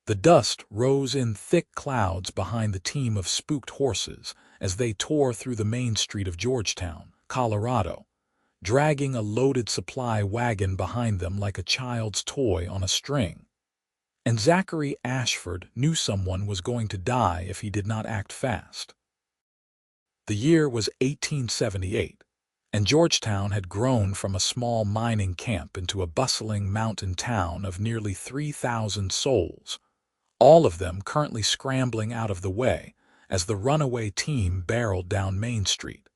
The dust rose in thick clouds behind the team of spooked horses as they tore through the main street of Georgetown, Colorado, dragging a loaded supply wagon behind them like a child's toy on a string. And Zachary Ashford knew someone was going to die if he did not act fast. The year was 1878, and Georgetown had grown from a small mining camp into a bustling mountain town of nearly 3,000 souls, all of them currently scrambling out of the way as the runaway team barreled down Main Street.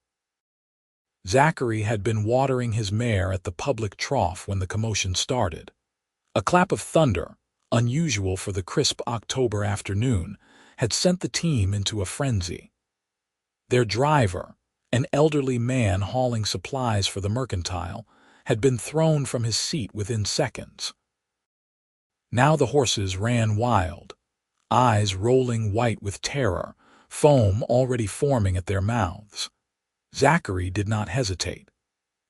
Zachary had been watering his mare at the public trough when the commotion started. A clap of thunder, unusual for the crisp October afternoon, had sent the team into a frenzy. Their driver, an elderly man hauling supplies for the mercantile, had been thrown from his seat within seconds. Now the horses ran wild, eyes rolling white with terror, foam already forming at their mouths. Zachary did not hesitate.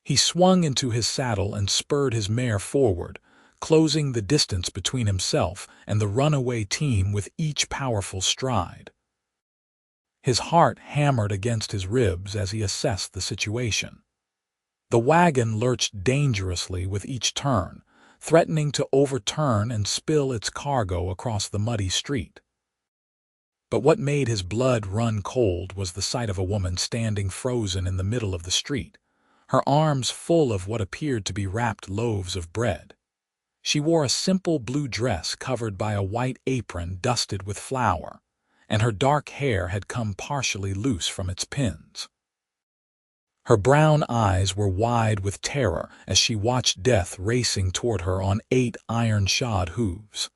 He swung into his saddle and spurred his mare forward, closing the distance between himself and the runaway team with each powerful stride. His heart hammered against his ribs as he assessed the situation. The wagon lurched dangerously with each turn, threatening to overturn and spill its cargo across the muddy street. But what made his blood run cold was the sight of a woman standing frozen in the middle of the street, her arms full of what appeared to be wrapped loaves of bread. She wore a simple blue dress covered by a white apron dusted with flour, and her dark hair had come partially loose from its pins. Her brown eyes were wide with terror as she watched death racing toward her on 8 iron-shod hooves.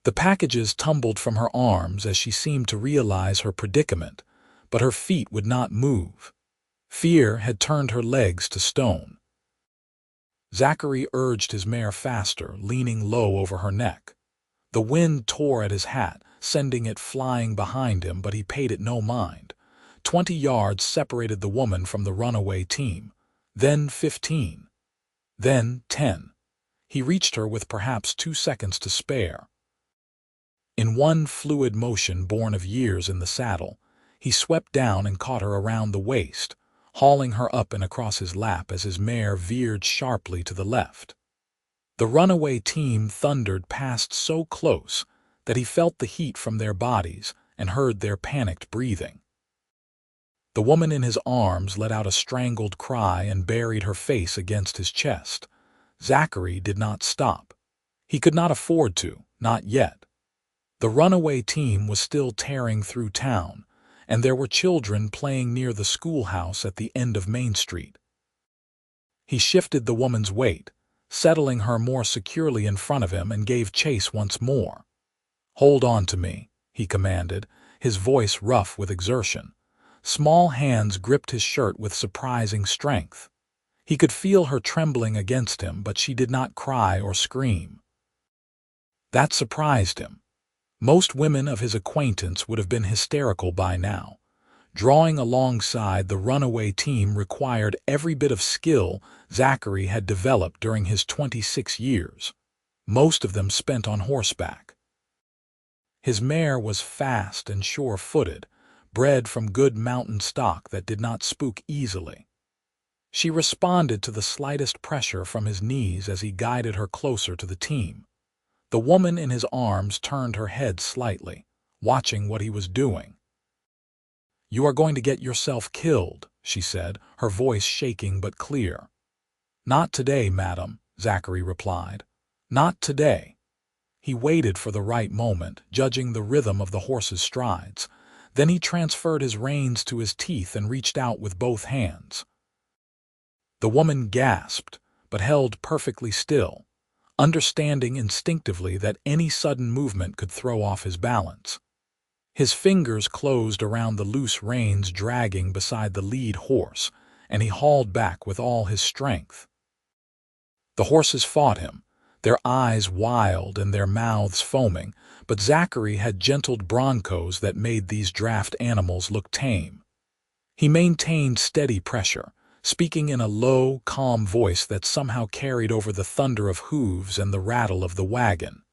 The packages tumbled from her arms as she seemed to realize her predicament, but her feet would not move. Fear had turned her legs to stone. Zachary urged his mare faster, leaning low over her neck. The wind tore at his hat, sending it flying behind him, but he paid it no mind. 20 yards separated the woman from the runaway team, then 15, then 10. He reached her with perhaps 2 seconds to spare. In one fluid motion born of years in the saddle, he swept down and caught her around the waist, hauling her up and across his lap as his mare veered sharply to the left. The runaway team thundered past so close that he felt the heat from their bodies and heard their panicked breathing. The woman in his arms let out a strangled cry and buried her face against his chest. Zachary did not stop. He could not afford to, not yet. The runaway team was still tearing through town, and there were children playing near the schoolhouse at the end of Main Street. He shifted the woman's weight, settling her more securely in front of him, and gave chase once more. "Hold on to me," he commanded, his voice rough with exertion. Small hands gripped his shirt with surprising strength. He could feel her trembling against him, but she did not cry or scream. That surprised him. Most women of his acquaintance would have been hysterical by now. Drawing alongside the runaway team required every bit of skill Zachary had developed during his 26 years, most of them spent on horseback. His mare was fast and sure-footed, bred from good mountain stock that did not spook easily. She responded to the slightest pressure from his knees as he guided her closer to the team. The woman in his arms turned her head slightly, watching what he was doing. "You are going to get yourself killed," she said, her voice shaking but clear. "Not today, madam," Zachary replied. "Not today." He waited for the right moment, judging the rhythm of the horse's strides. Then he transferred his reins to his teeth and reached out with both hands. The woman gasped, but held perfectly still, understanding instinctively that any sudden movement could throw off his balance. His fingers closed around the loose reins dragging beside the lead horse, and he hauled back with all his strength. The horses fought him, their eyes wild and their mouths foaming, but Zachary had gentled broncos that made these draft animals look tame. He maintained steady pressure, speaking in a low, calm voice that somehow carried over the thunder of hooves and the rattle of the wagon.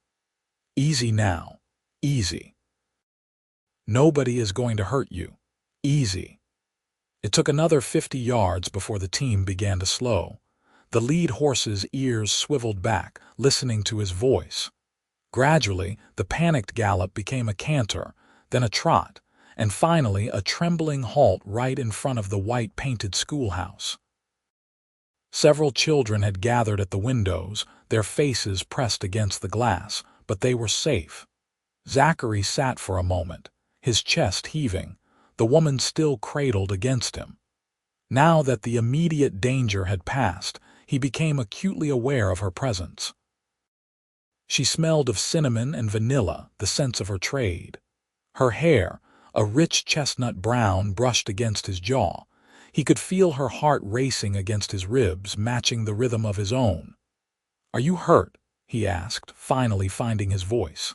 "Easy now. Easy. Nobody is going to hurt you. Easy. It took another 50 yards before the team began to slow. The lead horse's ears swiveled back, listening to his voice. Gradually, the panicked gallop became a canter, then a trot, and finally a trembling halt right in front of the white-painted schoolhouse. Several children had gathered at the windows, their faces pressed against the glass, but they were safe. Zachary sat for a moment, his chest heaving, the woman still cradled against him. Now that the immediate danger had passed, he became acutely aware of her presence. She smelled of cinnamon and vanilla, the scents of her trade. Her hair, a rich chestnut brown, brushed against his jaw. He could feel her heart racing against his ribs, matching the rhythm of his own. "Are you hurt?" he asked, finally finding his voice.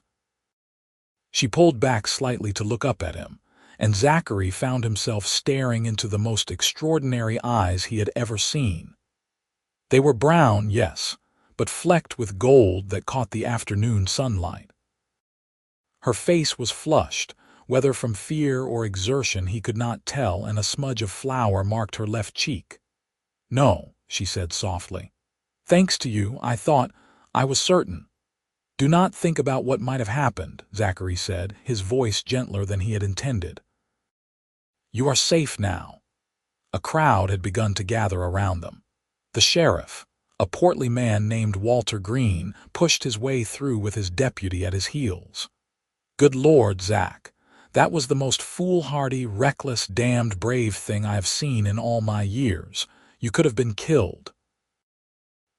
She pulled back slightly to look up at him, and Zachary found himself staring into the most extraordinary eyes he had ever seen. They were brown, yes, but flecked with gold that caught the afternoon sunlight. Her face was flushed, whether from fear or exertion he could not tell, and a smudge of flour marked her left cheek. "No," she said softly. "Thanks to you, I was certain." "Do not think about what might have happened," Zachary said, his voice gentler than he had intended. "You are safe now." A crowd had begun to gather around them. The sheriff, a portly man named Walter Green, pushed his way through with his deputy at his heels. "Good Lord, Zach, that was the most foolhardy, reckless, damned brave thing I have seen in all my years. You could have been killed."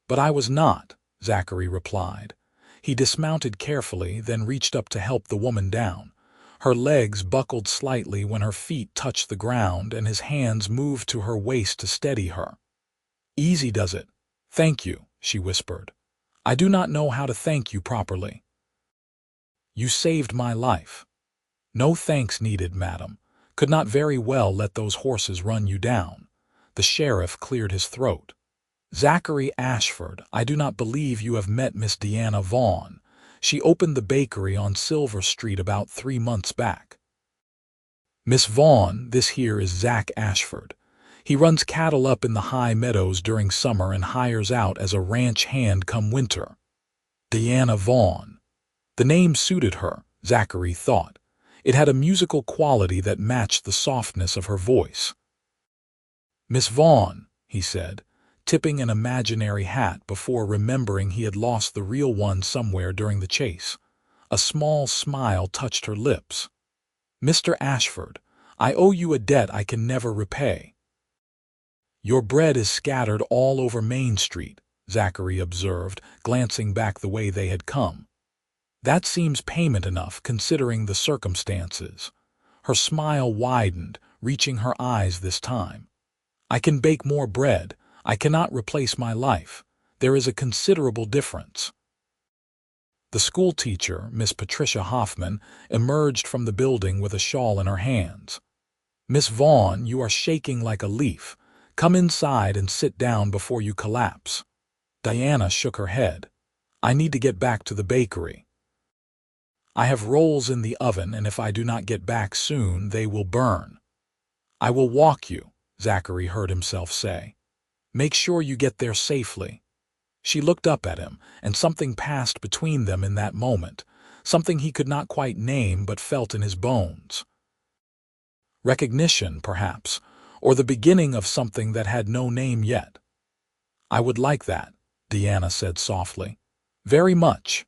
"But I was not," Zachary replied. He dismounted carefully, then reached up to help the woman down. Her legs buckled slightly when her feet touched the ground, and his hands moved to her waist to steady her. "Easy does it. Thank you," she whispered. "I do not know how to thank you properly." "You saved my life." "No thanks needed, madam. Could not very well let those horses run you down." The sheriff cleared his throat. "Zachary Ashford, I do not believe you have met Miss Deanna Vaughn. She opened the bakery on Silver Street about 3 months back." "Miss Vaughn, this here is Zach Ashford. He runs cattle up in the high meadows during summer and hires out as a ranch hand come winter." Deanna Vaughn. The name suited her, Zachary thought. It had a musical quality that matched the softness of her voice. "Miss Vaughn," he said, tipping an imaginary hat before remembering he had lost the real one somewhere during the chase. A small smile touched her lips. "Mr. Ashford, I owe you a debt I can never repay." "Your bread is scattered all over Main Street," Zachary observed, glancing back the way they had come. "That seems payment enough, considering the circumstances." Her smile widened, reaching her eyes this time. "I can bake more bread. I cannot replace my life. There is a considerable difference." The schoolteacher, Miss Patricia Hoffman, emerged from the building with a shawl in her hands. "Miss Vaughn, you are shaking like a leaf. Come inside and sit down before you collapse." Diana shook her head. "I need to get back to the bakery. I have rolls in the oven, and if I do not get back soon, they will burn." "I will walk you," Zachary heard himself say. "Make sure you get there safely." She looked up at him, and something passed between them in that moment, something he could not quite name but felt in his bones. Recognition, perhaps, or the beginning of something that had no name yet. "I would like that," Deanna said softly. "Very much."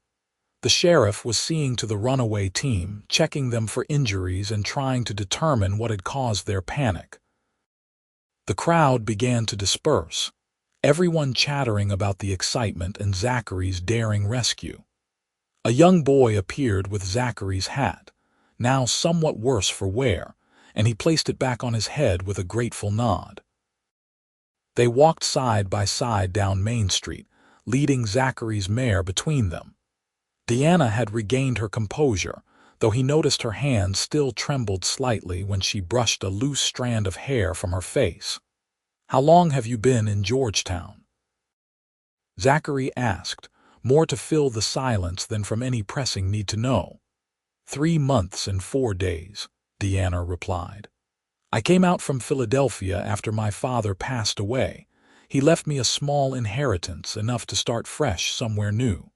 The sheriff was seeing to the runaway team, checking them for injuries and trying to determine what had caused their panic. The crowd began to disperse, everyone chattering about the excitement and Zachary's daring rescue. A young boy appeared with Zachary's hat, now somewhat worse for wear, and he placed it back on his head with a grateful nod. They walked side by side down Main Street, leading Zachary's mare between them. Deanna had regained her composure, though he noticed her hand still trembled slightly when she brushed a loose strand of hair from her face. "How long have you been in Georgetown?" Zachary asked, more to fill the silence than from any pressing need to know. 3 months and 4 days, Deanna replied. I came out from Philadelphia after my father passed away. He left me a small inheritance, enough to start fresh somewhere new.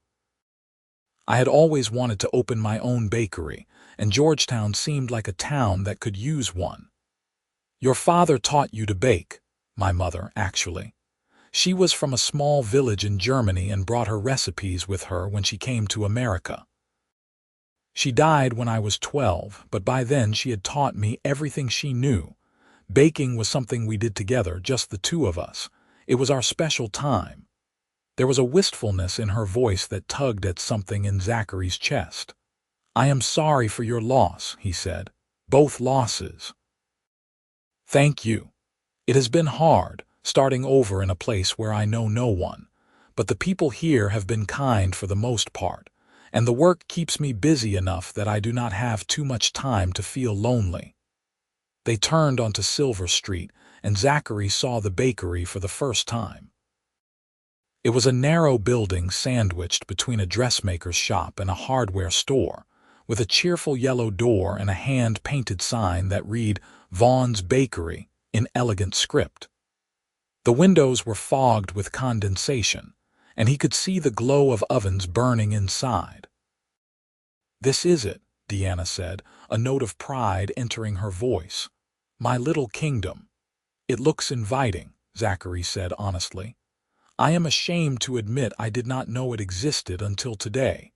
I had always wanted to open my own bakery, and Georgetown seemed like a town that could use one. Your father taught you to bake, my mother, actually. She was from a small village in Germany and brought her recipes with her when she came to America. She died when I was 12, but by then she had taught me everything she knew. Baking was something we did together, just the two of us. It was our special time. There was a wistfulness in her voice that tugged at something in Zachary's chest. I am sorry for your loss, he said. Both losses. Thank you. It has been hard, starting over in a place where I know no one, but the people here have been kind for the most part, and the work keeps me busy enough that I do not have too much time to feel lonely. They turned onto Silver Street, and Zachary saw the bakery for the first time. It was a narrow building sandwiched between a dressmaker's shop and a hardware store, with a cheerful yellow door and a hand-painted sign that read Vaughn's Bakery in elegant script. The windows were fogged with condensation, and he could see the glow of ovens burning inside. This is it, Deanna said, a note of pride entering her voice. My little kingdom. It looks inviting, Zachary said honestly. I am ashamed to admit I did not know it existed until today.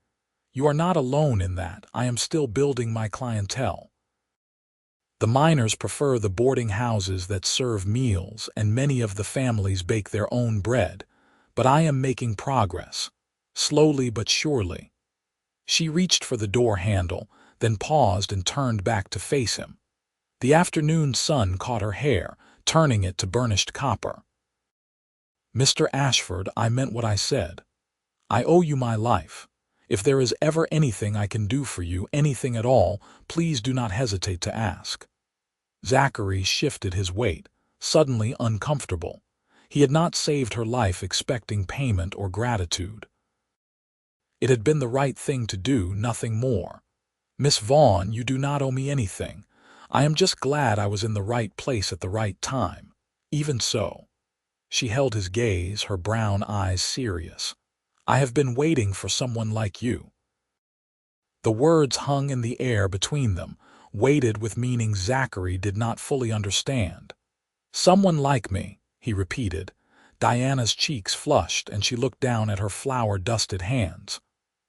You are not alone in that. I am still building my clientele. The miners prefer the boarding houses that serve meals, and many of the families bake their own bread, but I am making progress, slowly but surely. She reached for the door handle, then paused and turned back to face him. The afternoon sun caught her hair, turning it to burnished copper. Mr. Ashford, I meant what I said. I owe you my life. If there is ever anything I can do for you, anything at all, please do not hesitate to ask. Zachary shifted his weight, suddenly uncomfortable. He had not saved her life expecting payment or gratitude. It had been the right thing to do, nothing more. Miss Vaughn, you do not owe me anything. I am just glad I was in the right place at the right time. Even so. She held his gaze, her brown eyes serious. I have been waiting for someone like you. The words hung in the air between them, weighted with meaning Zachary did not fully understand. Someone like me, he repeated. Diana's cheeks flushed and she looked down at her flour-dusted hands.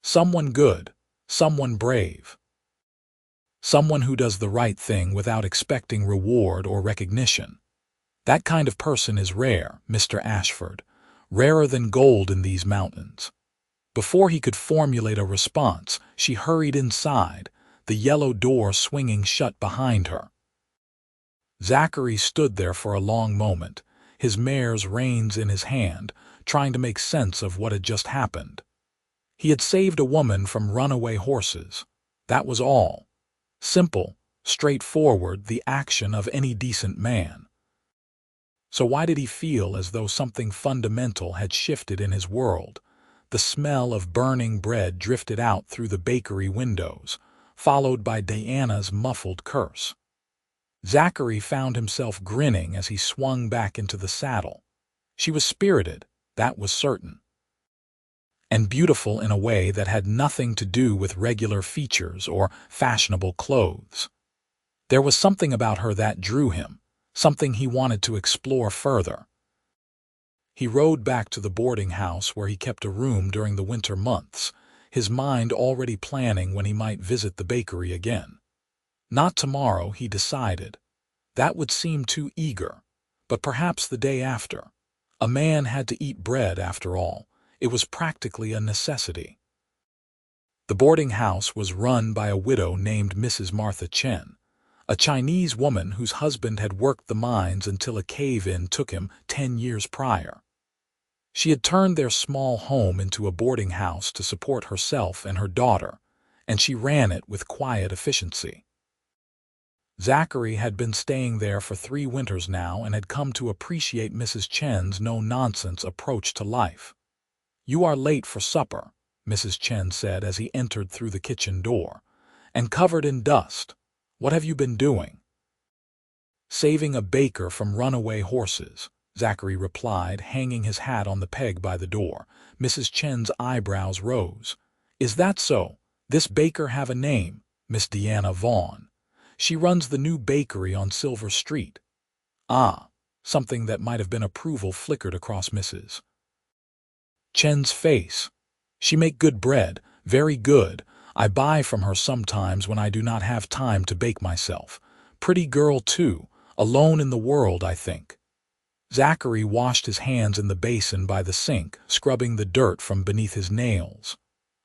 Someone good, someone brave. Someone who does the right thing without expecting reward or recognition. That kind of person is rare, Mr. Ashford, rarer than gold in these mountains. Before he could formulate a response, she hurried inside, the yellow door swinging shut behind her. Zachary stood there for a long moment, his mare's reins in his hand, trying to make sense of what had just happened. He had saved a woman from runaway horses. That was all. Simple, straightforward, the action of any decent man. So why did he feel as though something fundamental had shifted in his world? The smell of burning bread drifted out through the bakery windows, followed by Diana's muffled curse. Zachary found himself grinning as he swung back into the saddle. She was spirited, that was certain. And beautiful in a way that had nothing to do with regular features or fashionable clothes. There was something about her that drew him, something he wanted to explore further. He rode back to the boarding house where he kept a room during the winter months, his mind already planning when he might visit the bakery again. Not tomorrow, he decided. That would seem too eager, but perhaps the day after. A man had to eat bread after all. It was practically a necessity. The boarding house was run by a widow named Mrs. Martha Chen, a Chinese woman whose husband had worked the mines until a cave-in took him 10 years prior. She had turned their small home into a boarding house to support herself and her daughter, and she ran it with quiet efficiency. Zachary had been staying there for 3 winters now and had come to appreciate Mrs. Chen's no-nonsense approach to life. "You are late for supper," Mrs. Chen said as he entered through the kitchen door, and covered in dust. What have you been doing? Saving a baker from runaway horses, Zachary replied, hanging his hat on the peg by the door. Mrs. Chen's eyebrows rose. Is that so? This baker have a name, Miss Deanna Vaughn. She runs the new bakery on Silver Street. Ah, something that might have been approval flickered across Mrs. Chen's face. She make good bread, very good. I buy from her sometimes when I do not have time to bake myself. Pretty girl, too, alone in the world, I think. Zachary washed his hands in the basin by the sink, scrubbing the dirt from beneath his nails.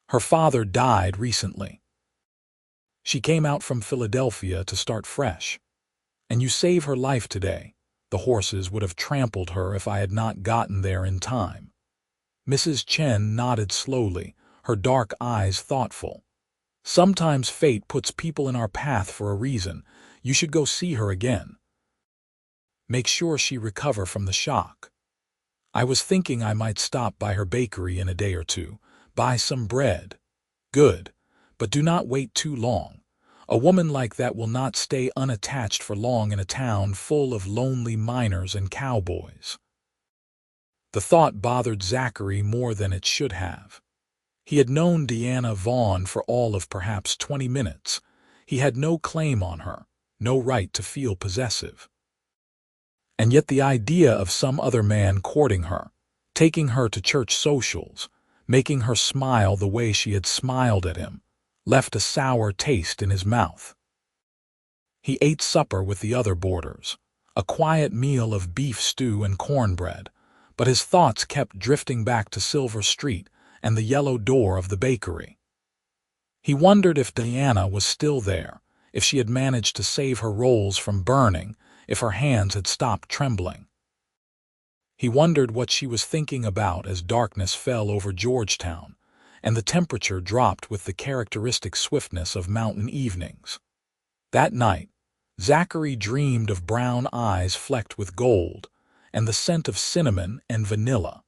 Her father died recently. She came out from Philadelphia to start fresh. And you save her life today. The horses would have trampled her if I had not gotten there in time. Mrs. Chen nodded slowly, her dark eyes thoughtful. Sometimes fate puts people in our path for a reason. You should go see her again. Make sure she recover from the shock. I was thinking I might stop by her bakery in a day or two, buy some bread. Good, but do not wait too long. A woman like that will not stay unattached for long in a town full of lonely miners and cowboys. The thought bothered Zachary more than it should have. He had known Deanna Vaughn for all of perhaps 20 minutes. He had no claim on her, no right to feel possessive. And yet the idea of some other man courting her, taking her to church socials, making her smile the way she had smiled at him, left a sour taste in his mouth. He ate supper with the other boarders, a quiet meal of beef stew and cornbread, but his thoughts kept drifting back to Silver Street and the yellow door of the bakery. He wondered if Deanna was still there, if she had managed to save her rolls from burning, if her hands had stopped trembling. He wondered what she was thinking about as darkness fell over Georgetown, and the temperature dropped with the characteristic swiftness of mountain evenings. That night, Zachary dreamed of brown eyes flecked with gold, and the scent of cinnamon and vanilla.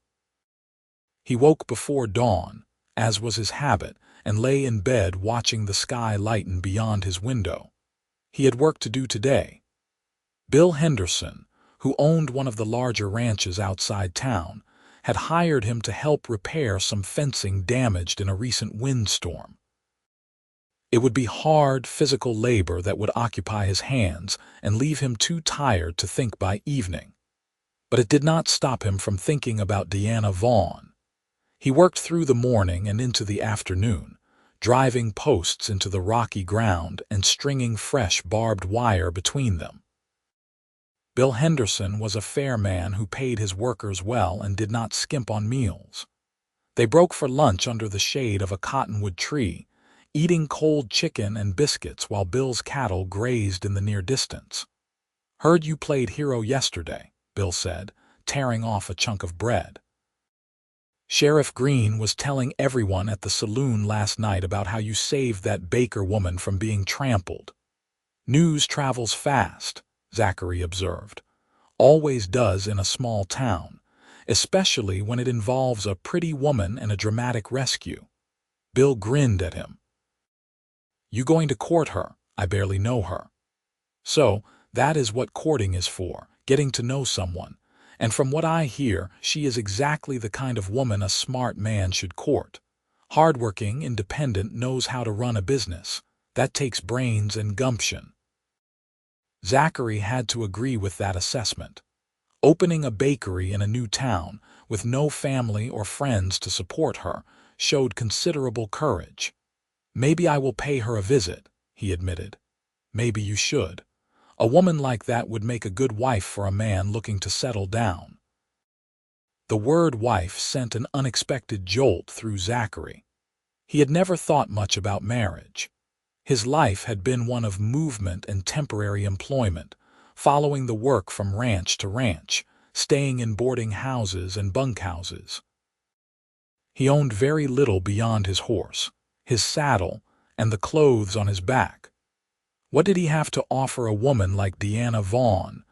He woke before dawn, as was his habit, and lay in bed watching the sky lighten beyond his window. He had work to do today. Bill Henderson, who owned one of the larger ranches outside town, had hired him to help repair some fencing damaged in a recent windstorm. It would be hard physical labor that would occupy his hands and leave him too tired to think by evening. But it did not stop him from thinking about Deanna Vaughn. He worked through the morning and into the afternoon, driving posts into the rocky ground and stringing fresh barbed wire between them. Bill Henderson was a fair man who paid his workers well and did not skimp on meals. They broke for lunch under the shade of a cottonwood tree, eating cold chicken and biscuits while Bill's cattle grazed in the near distance. "Heard you played hero yesterday," Bill said, tearing off a chunk of bread. "Sheriff Green was telling everyone at the saloon last night about how you saved that baker woman from being trampled." "News travels fast," Zachary observed. "Always does in a small town, especially when it involves a pretty woman and a dramatic rescue." Bill grinned at him. "You going to court her? I barely know her." "So, that is what courting is for, getting to know someone. And from what I hear, she is exactly the kind of woman a smart man should court. Hardworking, independent, knows how to run a business. That takes brains and gumption." Zachary had to agree with that assessment. Opening a bakery in a new town, with no family or friends to support her, showed considerable courage. "Maybe I will pay her a visit," he admitted. "Maybe you should. A woman like that would make a good wife for a man looking to settle down." The word wife sent an unexpected jolt through Zachary. He had never thought much about marriage. His life had been one of movement and temporary employment, following the work from ranch to ranch, staying in boarding houses and bunkhouses. He owned very little beyond his horse, his saddle, and the clothes on his back. What did he have to offer a woman like Deanna Vaughn?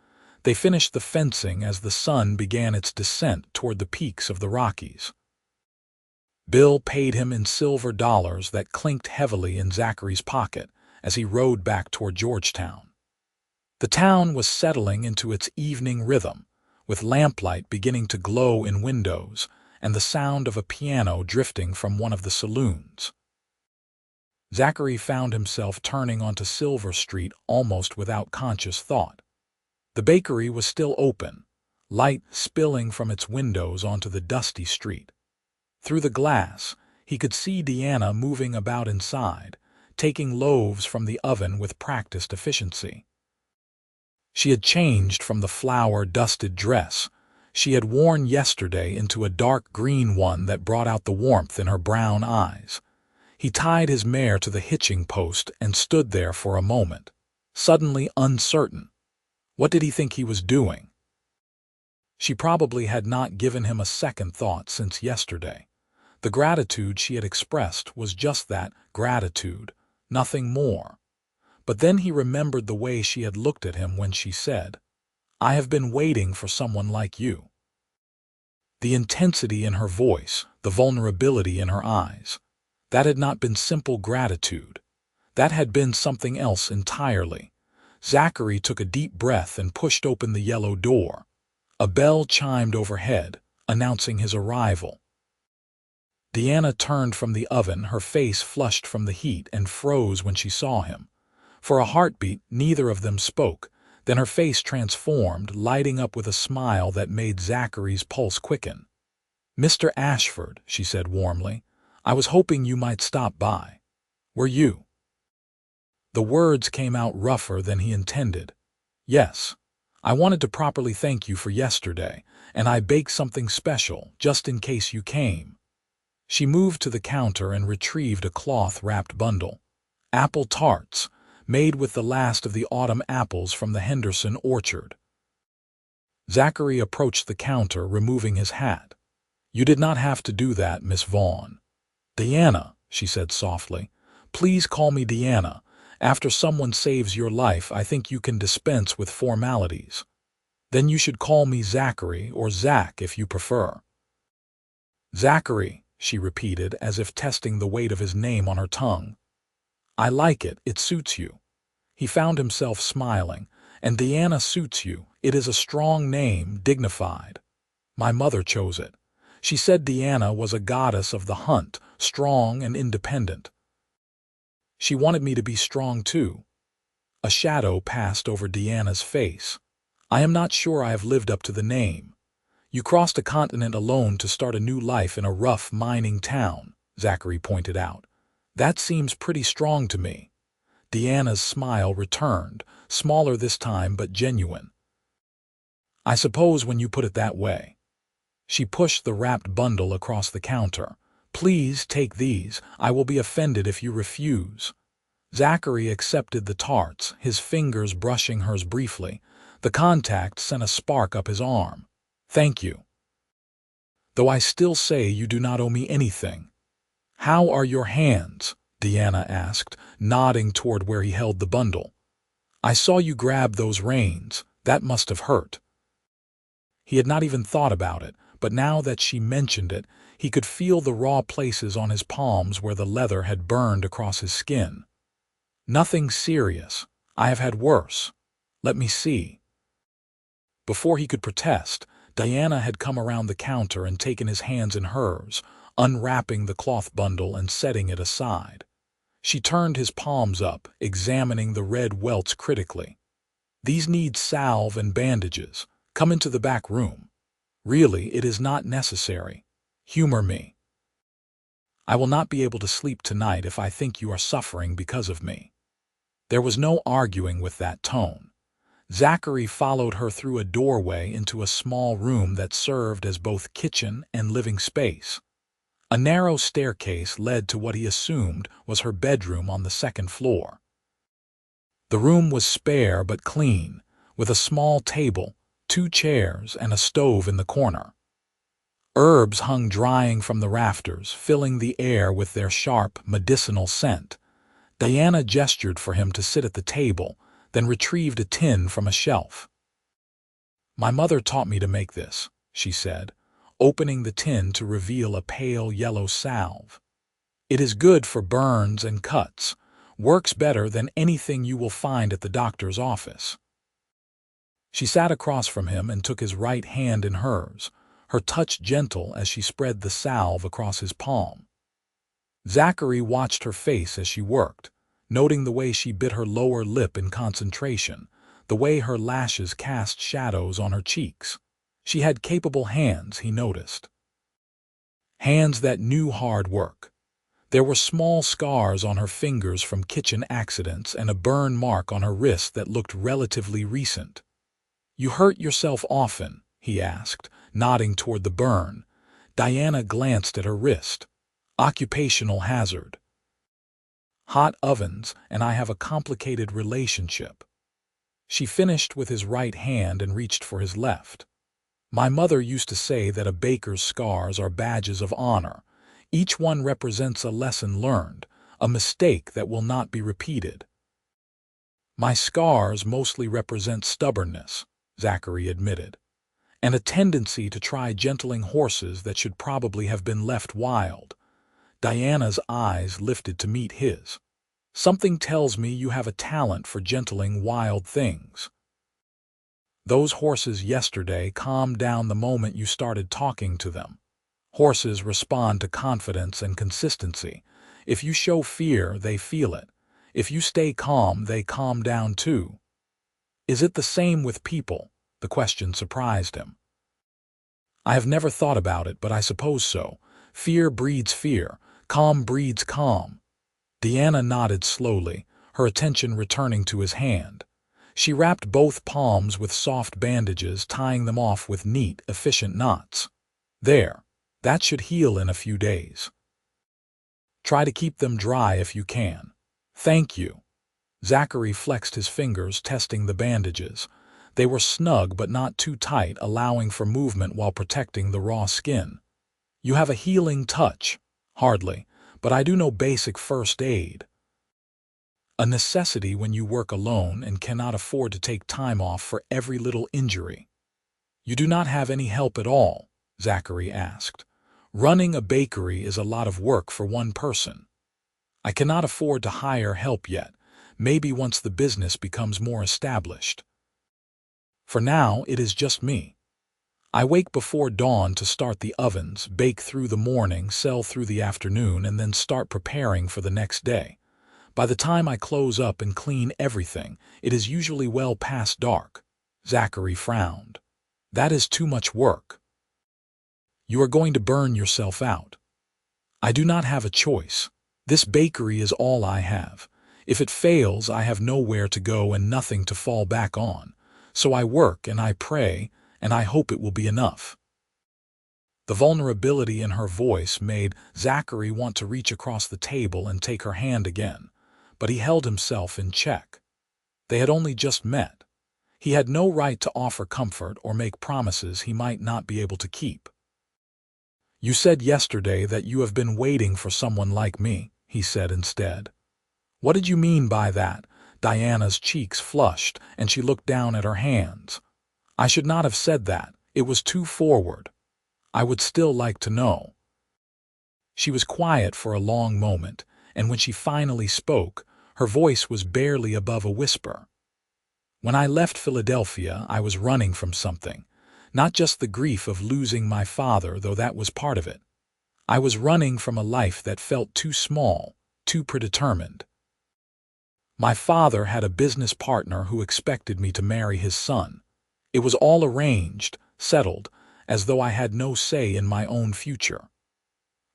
They finished the fencing as the sun began its descent toward the peaks of the Rockies. Bill paid him in silver dollars that clinked heavily in Zachary's pocket as he rode back toward Georgetown. The town was settling into its evening rhythm, with lamplight beginning to glow in windows and the sound of a piano drifting from one of the saloons. Zachary found himself turning onto Silver Street almost without conscious thought. The bakery was still open, light spilling from its windows onto the dusty street. Through the glass, he could see Deanna moving about inside, taking loaves from the oven with practiced efficiency. She had changed from the flour-dusted dress she had worn yesterday into a dark green one that brought out the warmth in her brown eyes. He tied his mare to the hitching post and stood there for a moment, suddenly uncertain. What did he think he was doing? She probably had not given him a second thought since yesterday. The gratitude she had expressed was just that, gratitude, nothing more. But then he remembered the way she had looked at him when she said, "I have been waiting for someone like you." The intensity in her voice, the vulnerability in her eyes, that had not been simple gratitude. That had been something else entirely. Zachary took a deep breath and pushed open the yellow door. A bell chimed overhead, announcing his arrival. Deanna turned from the oven, her face flushed from the heat, and froze when she saw him. For a heartbeat, neither of them spoke. Then her face transformed, lighting up with a smile that made Zachary's pulse quicken. "Mr. Ashford," she said warmly, "I was hoping you might stop by. Were you?" The words came out rougher than he intended. "Yes. I wanted to properly thank you for yesterday, and I baked something special, just in case you came." She moved to the counter and retrieved a cloth-wrapped bundle. Apple tarts, made with the last of the autumn apples from the Henderson orchard. Zachary approached the counter, removing his hat. "You did not have to do that, Miss Vaughn." "Deanna," she said softly. "Please call me Deanna. After someone saves your life, I think you can dispense with formalities. Then you should call me Zachary, or Zach if you prefer." "Zachary," she repeated, as if testing the weight of his name on her tongue. "I like it. It suits you." He found himself smiling. "And Deanna suits you. It is a strong name, dignified. My mother chose it. She said Deanna was a goddess of the hunt, strong and independent. She wanted me to be strong too." A shadow passed over Deanna's face. "I am not sure I have lived up to the name. You crossed a continent alone to start a new life in a rough mining town," Zachary pointed out. "That seems pretty strong to me." Deanna's smile returned, smaller this time but genuine. "I suppose when you put it that way." She pushed the wrapped bundle across the counter. "Please take these. I will be offended if you refuse." Zachary accepted the tarts, his fingers brushing hers briefly. The contact sent a spark up his arm. "Thank you. Though I still say you do not owe me anything." "How are your hands?" Deanna asked, nodding toward where he held the bundle. "I saw you grab those reins. That must have hurt." He had not even thought about it, but now that she mentioned it, he could feel the raw places on his palms where the leather had burned across his skin. "Nothing serious. I have had worse. Let me see." Before he could protest, Diana had come around the counter and taken his hands in hers, unwrapping the cloth bundle and setting it aside. She turned his palms up, examining the red welts critically. "These need salve and bandages. Come into the back room. Really, it is not necessary. Humor me. I will not be able to sleep tonight if I think you are suffering because of me." There was no arguing with that tone. Zachary followed her through a doorway into a small room that served as both kitchen and living space. A narrow staircase led to what he assumed was her bedroom on the second floor. The room was spare but clean, with a small table, 2 chairs, and a stove in the corner. Herbs hung drying from the rafters, filling the air with their sharp, medicinal scent. Diana gestured for him to sit at the table, then retrieved a tin from a shelf. "My mother taught me to make this," she said, opening the tin to reveal a pale yellow salve. "It is good for burns and cuts. Works better than anything you will find at the doctor's office." She sat across from him and took his right hand in hers, her touch gentle as she spread the salve across his palm. Zachary watched her face as she worked, noting the way she bit her lower lip in concentration, the way her lashes cast shadows on her cheeks. She had capable hands, he noticed. Hands that knew hard work. There were small scars on her fingers from kitchen accidents and a burn mark on her wrist that looked relatively recent. "You hurt yourself often?" he asked, nodding toward the burn. Diana glanced at her wrist. "Occupational hazard. Hot ovens, and I have a complicated relationship." She finished with his right hand and reached for his left. "My mother used to say that a baker's scars are badges of honor. Each one represents a lesson learned, a mistake that will not be repeated." "My scars mostly represent stubbornness," Zachary admitted, "and a tendency to try gentling horses that should probably have been left wild." Diana's eyes lifted to meet his. "Something tells me you have a talent for gentling wild things." "Those horses yesterday calmed down the moment you started talking to them. Horses respond to confidence and consistency. If you show fear, they feel it. If you stay calm, they calm down too." "Is it the same with people?" The question surprised him. "I have never thought about it, but I suppose so. Fear breeds fear. Calm breeds calm." Diana nodded slowly, her attention returning to his hand. She wrapped both palms with soft bandages, tying them off with neat, efficient knots. "There. That should heal in a few days. Try to keep them dry if you can." "Thank you." Zachary flexed his fingers, testing the bandages. They were snug but not too tight, allowing for movement while protecting the raw skin. "You have a healing touch." "Hardly, but I do know basic first aid." "A necessity when you work alone and cannot afford to take time off for every little injury." "You do not have any help at all?" Zachary asked. "Running a bakery is a lot of work for one person." "I cannot afford to hire help yet. Maybe once the business becomes more established. For now, it is just me. I wake before dawn to start the ovens, bake through the morning, sell through the afternoon, and then start preparing for the next day. By the time I close up and clean everything, it is usually well past dark." Zachary frowned. "That is too much work. You are going to burn yourself out." "I do not have a choice. This bakery is all I have. If it fails, I have nowhere to go and nothing to fall back on. So I work and I pray, and I hope it will be enough." The vulnerability in her voice made Zachary want to reach across the table and take her hand again, but he held himself in check. They had only just met. He had no right to offer comfort or make promises he might not be able to keep. "You said yesterday that you have been waiting for someone like me," he said instead. "What did you mean by that?" Diana's cheeks flushed, and she looked down at her hands. "I should not have said that. It was too forward. I would still like to know." She was quiet for a long moment, and when she finally spoke, her voice was barely above a whisper. "When I left Philadelphia, I was running from something. Not just the grief of losing my father, though that was part of it. I was running from a life that felt too small, too predetermined. My father had a business partner who expected me to marry his son. It was all arranged, settled, as though I had no say in my own future.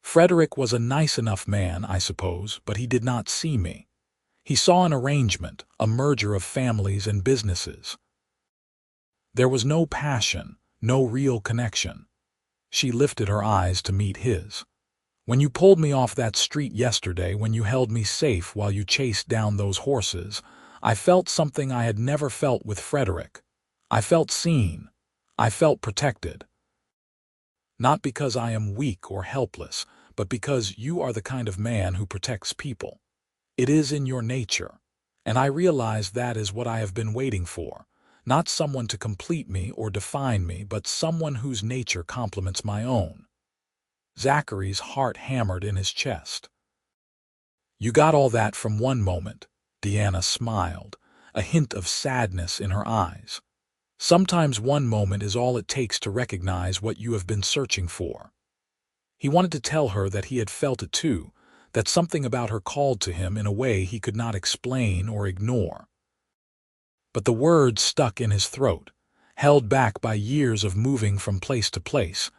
Frederick was a nice enough man, I suppose, but he did not see me. He saw an arrangement, a merger of families and businesses. There was no passion, no real connection." She lifted her eyes to meet his. "When you pulled me off that street yesterday, when you held me safe while you chased down those horses, I felt something I had never felt with Frederick. I felt seen. I felt protected. Not because I am weak or helpless, but because you are the kind of man who protects people. It is in your nature. And I realize that is what I have been waiting for. Not someone to complete me or define me, but someone whose nature complements my own. Zachary's heart hammered in his chest. You got all that from one moment, Deanna smiled, a hint of sadness in her eyes. Sometimes one moment is all it takes to recognize what you have been searching for. He wanted to tell her that he had felt it too, that something about her called to him in a way he could not explain or ignore. But the words stuck in his throat, held back by years of moving from place to place,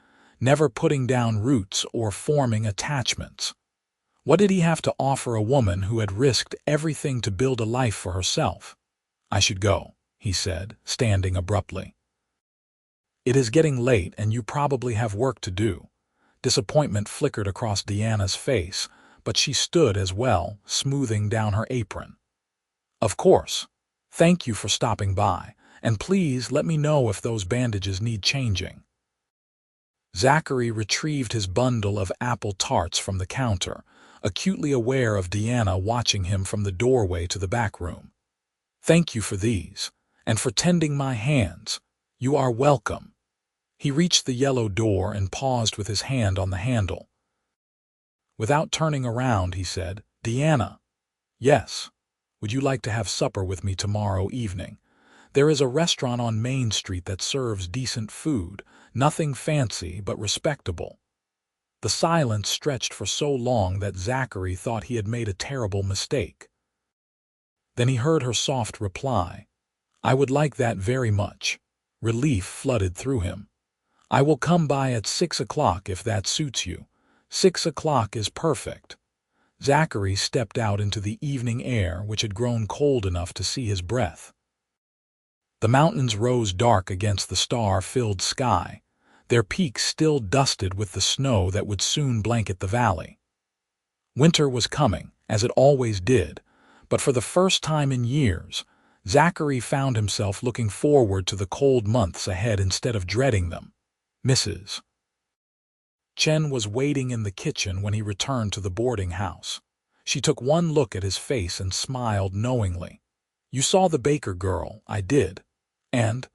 never putting down roots or forming attachments. What did he have to offer a woman who had risked everything to build a life for herself? I should go, he said, standing abruptly. It is getting late and you probably have work to do. Disappointment flickered across Deanna's face, but she stood as well, smoothing down her apron. Of course. Thank you for stopping by, and please let me know if those bandages need changing. Zachary retrieved his bundle of apple tarts from the counter, acutely aware of Deanna watching him from the doorway to the back room. Thank you for these, and for tending my hands. You are welcome. He reached the yellow door and paused with his hand on the handle. Without turning around, he said, Deanna. Yes. Would you like to have supper with me tomorrow evening? There is a restaurant on Main Street that serves decent food, nothing fancy but respectable. The silence stretched for so long that Zachary thought he had made a terrible mistake. Then he heard her soft reply, I would like that very much. Relief flooded through him. I will come by at 6 o'clock if that suits you. 6 o'clock is perfect. Zachary stepped out into the evening air, which had grown cold enough to see his breath. The mountains rose dark against the star-filled sky, their peaks still dusted with the snow that would soon blanket the valley. Winter was coming, as it always did, but for the first time in years, Zachary found himself looking forward to the cold months ahead instead of dreading them. Mrs. Chen was waiting in the kitchen when he returned to the boarding house. She took one look at his face and smiled knowingly. You saw the baker girl, I did. And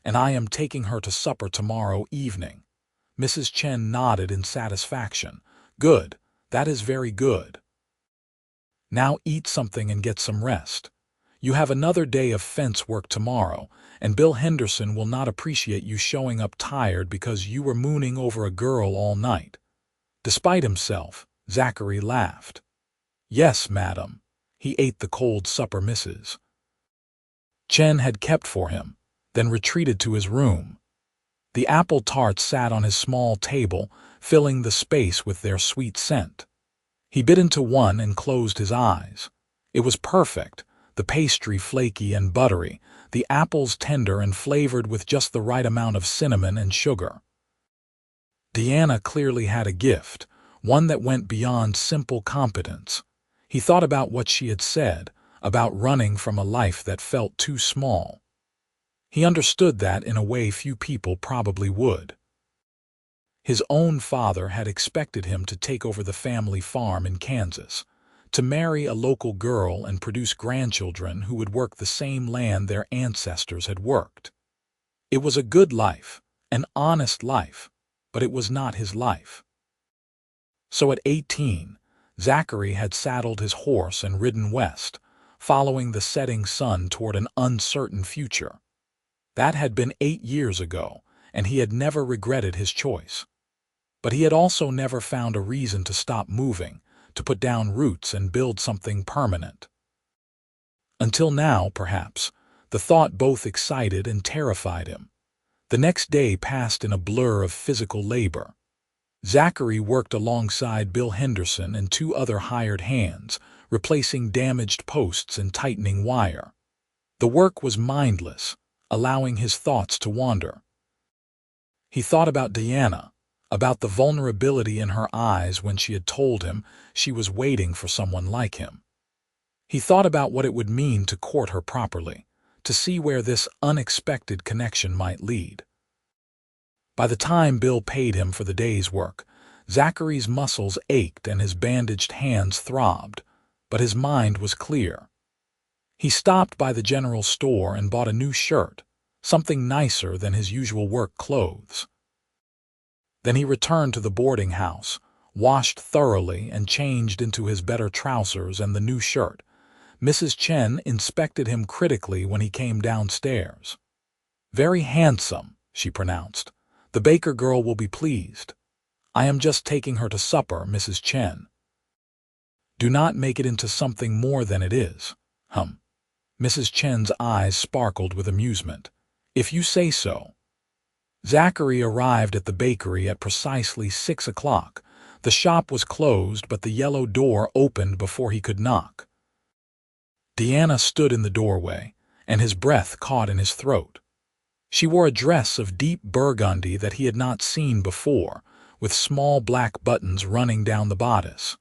I am taking her to supper tomorrow evening. Mrs. Chen nodded in satisfaction. Good, that is very good. Now eat something and get some rest. You have another day of fence work tomorrow, and Bill Henderson will not appreciate you showing up tired because you were mooning over a girl all night. Despite himself, Zachary laughed. Yes, madam. He ate the cold supper Mrs. Chen had kept for him, then retreated to his room. The apple tarts sat on his small table, filling the space with their sweet scent. He bit into one and closed his eyes. It was perfect. The pastry flaky and buttery, the apples tender and flavored with just the right amount of cinnamon and sugar. Deanna clearly had a gift, one that went beyond simple competence. He thought about what she had said, about running from a life that felt too small. He understood that in a way few people probably would. His own father had expected him to take over the family farm in Kansas, to marry a local girl and produce grandchildren who would work the same land their ancestors had worked. It was a good life, an honest life, but it was not his life. So at 18, Zachary had saddled his horse and ridden west, following the setting sun toward an uncertain future. That had been 8 years ago, and he had never regretted his choice. But he had also never found a reason to stop moving, to put down roots and build something permanent. Until now, perhaps, the thought both excited and terrified him. The next day passed in a blur of physical labor. Zachary worked alongside Bill Henderson and 2 other hired hands, replacing damaged posts and tightening wire. The work was mindless, allowing his thoughts to wander. He thought about Deanna, about the vulnerability in her eyes when she had told him she was waiting for someone like him. He thought about what it would mean to court her properly, to see where this unexpected connection might lead. By the time Bill paid him for the day's work, Zachary's muscles ached and his bandaged hands throbbed, but his mind was clear. He stopped by the general store and bought a new shirt, something nicer than his usual work clothes. Then he returned to the boarding house, washed thoroughly and changed into his better trousers and the new shirt. Mrs. Chen inspected him critically when he came downstairs. "Very handsome," she pronounced. "The baker girl will be pleased. I am just taking her to supper, Mrs. Chen." "Do not make it into something more than it is." Mrs. Chen's eyes sparkled with amusement. "If you say so." Zachary arrived at the bakery at precisely 6 o'clock. The shop was closed, but the yellow door opened before he could knock. Deanna stood in the doorway, and his breath caught in his throat. She wore a dress of deep burgundy that he had not seen before, with small black buttons running down the bodice.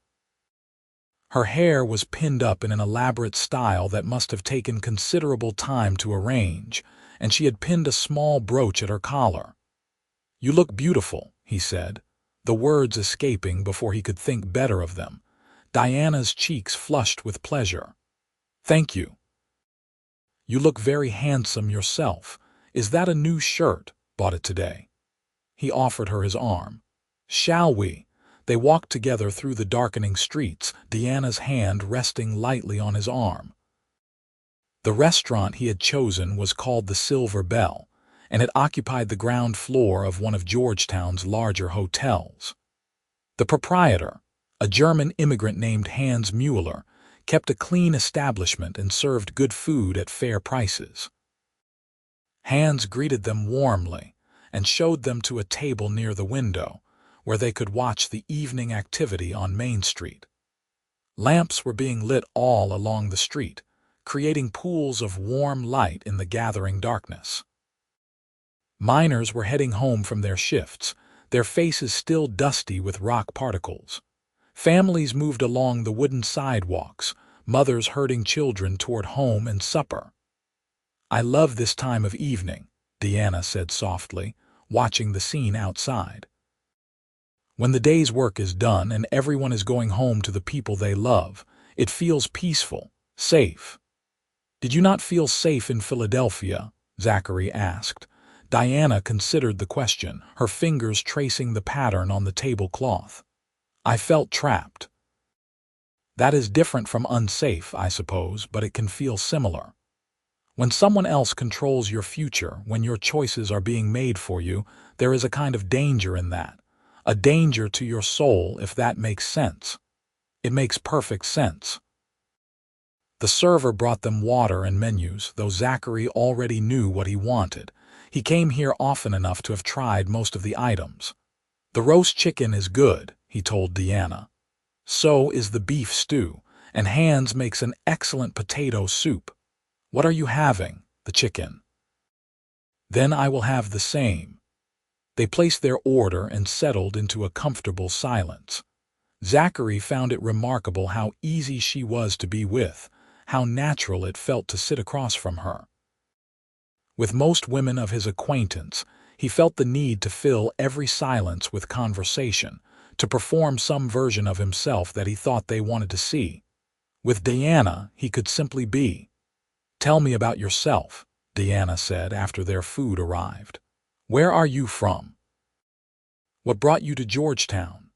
Her hair was pinned up in an elaborate style that must have taken considerable time to arrange, and she had pinned a small brooch at her collar. "You look beautiful," he said, the words escaping before he could think better of them. Diana's cheeks flushed with pleasure. "Thank you." "You look very handsome yourself. Is that a new shirt? Bought it today?" He offered her his arm. "Shall we?" They walked together through the darkening streets, Deanna's hand resting lightly on his arm. The restaurant he had chosen was called the Silver Bell, and it occupied the ground floor of one of Georgetown's larger hotels. The proprietor, a German immigrant named Hans Mueller, kept a clean establishment and served good food at fair prices. Hans greeted them warmly and showed them to a table near the window, where they could watch the evening activity on Main Street. Lamps were being lit all along the street, creating pools of warm light in the gathering darkness. Miners were heading home from their shifts, their faces still dusty with rock particles. Families moved along the wooden sidewalks, mothers herding children toward home and supper. "I love this time of evening," Deanna said softly, watching the scene outside. "When the day's work is done and everyone is going home to the people they love, it feels peaceful, safe." "Did you not feel safe in Philadelphia?" Zachary asked. Diana considered the question, her fingers tracing the pattern on the tablecloth. "I felt trapped." "That is different from unsafe, I suppose, but it can feel similar. When someone else controls your future, when your choices are being made for you, there is a kind of danger in that. A danger to your soul, if that makes sense." "It makes perfect sense." The server brought them water and menus, though Zachary already knew what he wanted. He came here often enough to have tried most of the items. "The roast chicken is good," he told Deanna. "So is the beef stew, and Hans makes an excellent potato soup." "What are you having?" "The chicken." "Then I will have the same." They placed their order and settled into a comfortable silence. Zachary found it remarkable how easy she was to be with, how natural it felt to sit across from her. With most women of his acquaintance, he felt the need to fill every silence with conversation, to perform some version of himself that he thought they wanted to see. With Deanna, he could simply be. "Tell me about yourself," Deanna said after their food arrived. "Where are you from? What brought you to Georgetown?"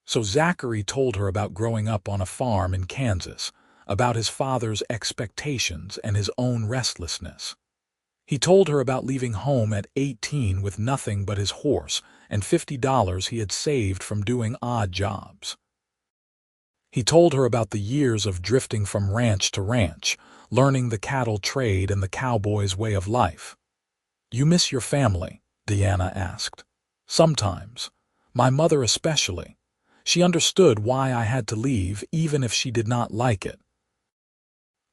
So Zachary told her about growing up on a farm in Kansas, about his father's expectations and his own restlessness. He told her about leaving home at 18 with nothing but his horse and $50 he had saved from doing odd jobs. He told her about the years of drifting from ranch to ranch, learning the cattle trade and the cowboy's way of life. "You miss your family?" Deanna asked. "Sometimes. My mother especially. She understood why I had to leave even if she did not like it.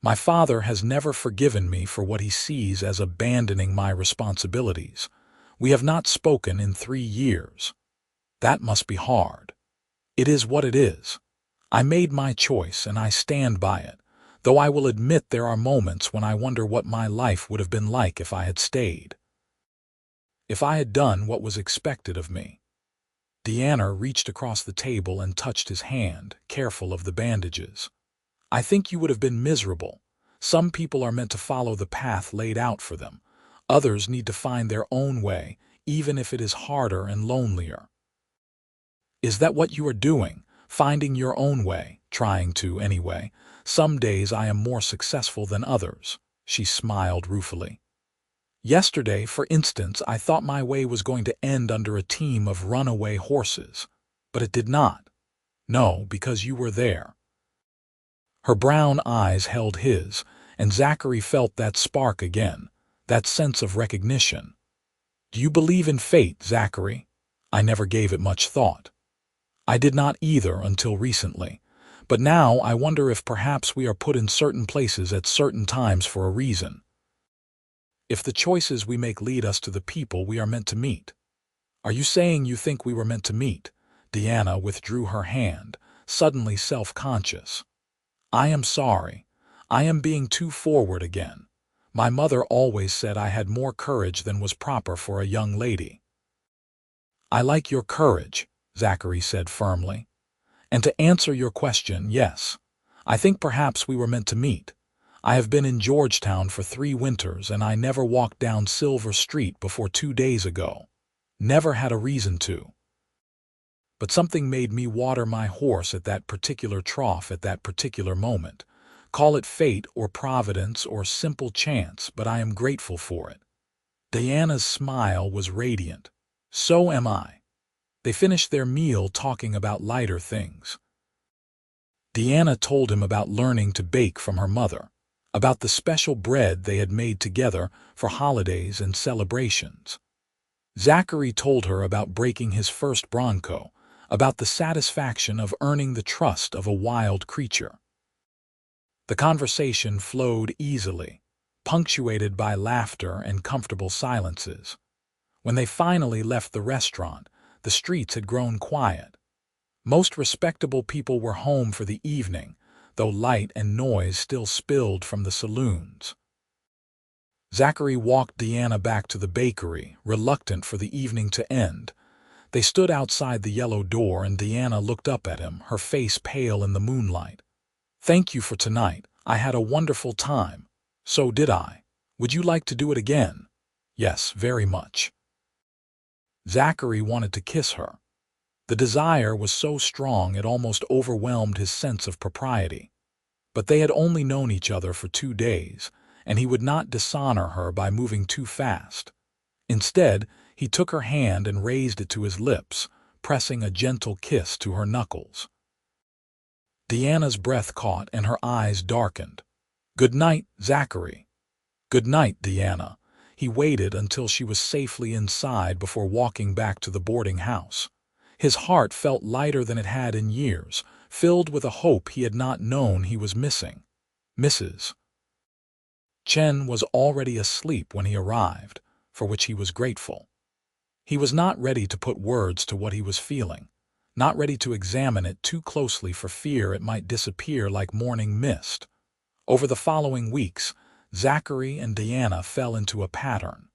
My father has never forgiven me for what he sees as abandoning my responsibilities. We have not spoken in 3 years. That must be hard. It is what it is. I made my choice and I stand by it, though I will admit there are moments when I wonder what my life would have been like if I had stayed. If I had done what was expected of me." Deanna reached across the table and touched his hand, careful of the bandages. "I think you would have been miserable. Some people are meant to follow the path laid out for them. Others need to find their own way, even if it is harder and lonelier. Is that what you are doing? Finding your own way, trying to, anyway. Some days I am more successful than others. She smiled ruefully. Yesterday, for instance, I thought my way was going to end under a team of runaway horses. But it did not. No, because you were there. Her brown eyes held his, and Zachary felt that spark again, that sense of recognition. Do you believe in fate, Zachary? I never gave it much thought. I did not either until recently. But now I wonder if perhaps we are put in certain places at certain times for a reason. If the choices we make lead us to the people we are meant to meet. Are you saying you think we were meant to meet? Deanna withdrew her hand, suddenly self-conscious. I am sorry. I am being too forward again. My mother always said I had more courage than was proper for a young lady. I like your courage, Zachary said firmly. And to answer your question, yes. I think perhaps we were meant to meet. I have been in Georgetown for 3 winters, and I never walked down Silver Street before 2 days ago. Never had a reason to. But something made me water my horse at that particular trough at that particular moment. Call it fate or providence or simple chance, but I am grateful for it. Diana's smile was radiant. So am I. They finished their meal talking about lighter things. Deanna told him about learning to bake from her mother, about the special bread they had made together for holidays and celebrations. Zachary told her about breaking his first bronco, about the satisfaction of earning the trust of a wild creature. The conversation flowed easily, punctuated by laughter and comfortable silences. When they finally left the restaurant, the streets had grown quiet. Most respectable people were home for the evening, though light and noise still spilled from the saloons. Zachary walked Deanna back to the bakery, reluctant for the evening to end. They stood outside the yellow door, and Deanna looked up at him, her face pale in the moonlight. Thank you for tonight. I had a wonderful time. So did I. Would you like to do it again? Yes, very much. Zachary wanted to kiss her. The desire was so strong it almost overwhelmed his sense of propriety. But they had only known each other for 2 days, and he would not dishonor her by moving too fast. Instead, he took her hand and raised it to his lips, pressing a gentle kiss to her knuckles. Deanna's breath caught and her eyes darkened. Good night, Zachary. Good night, Deanna. He waited until she was safely inside before walking back to the boarding house. His heart felt lighter than it had in years, filled with a hope he had not known he was missing. Mrs. Chen was already asleep when he arrived, for which he was grateful. He was not ready to put words to what he was feeling, not ready to examine it too closely for fear it might disappear like morning mist. Over the following weeks, Zachary and Deanna fell into a pattern.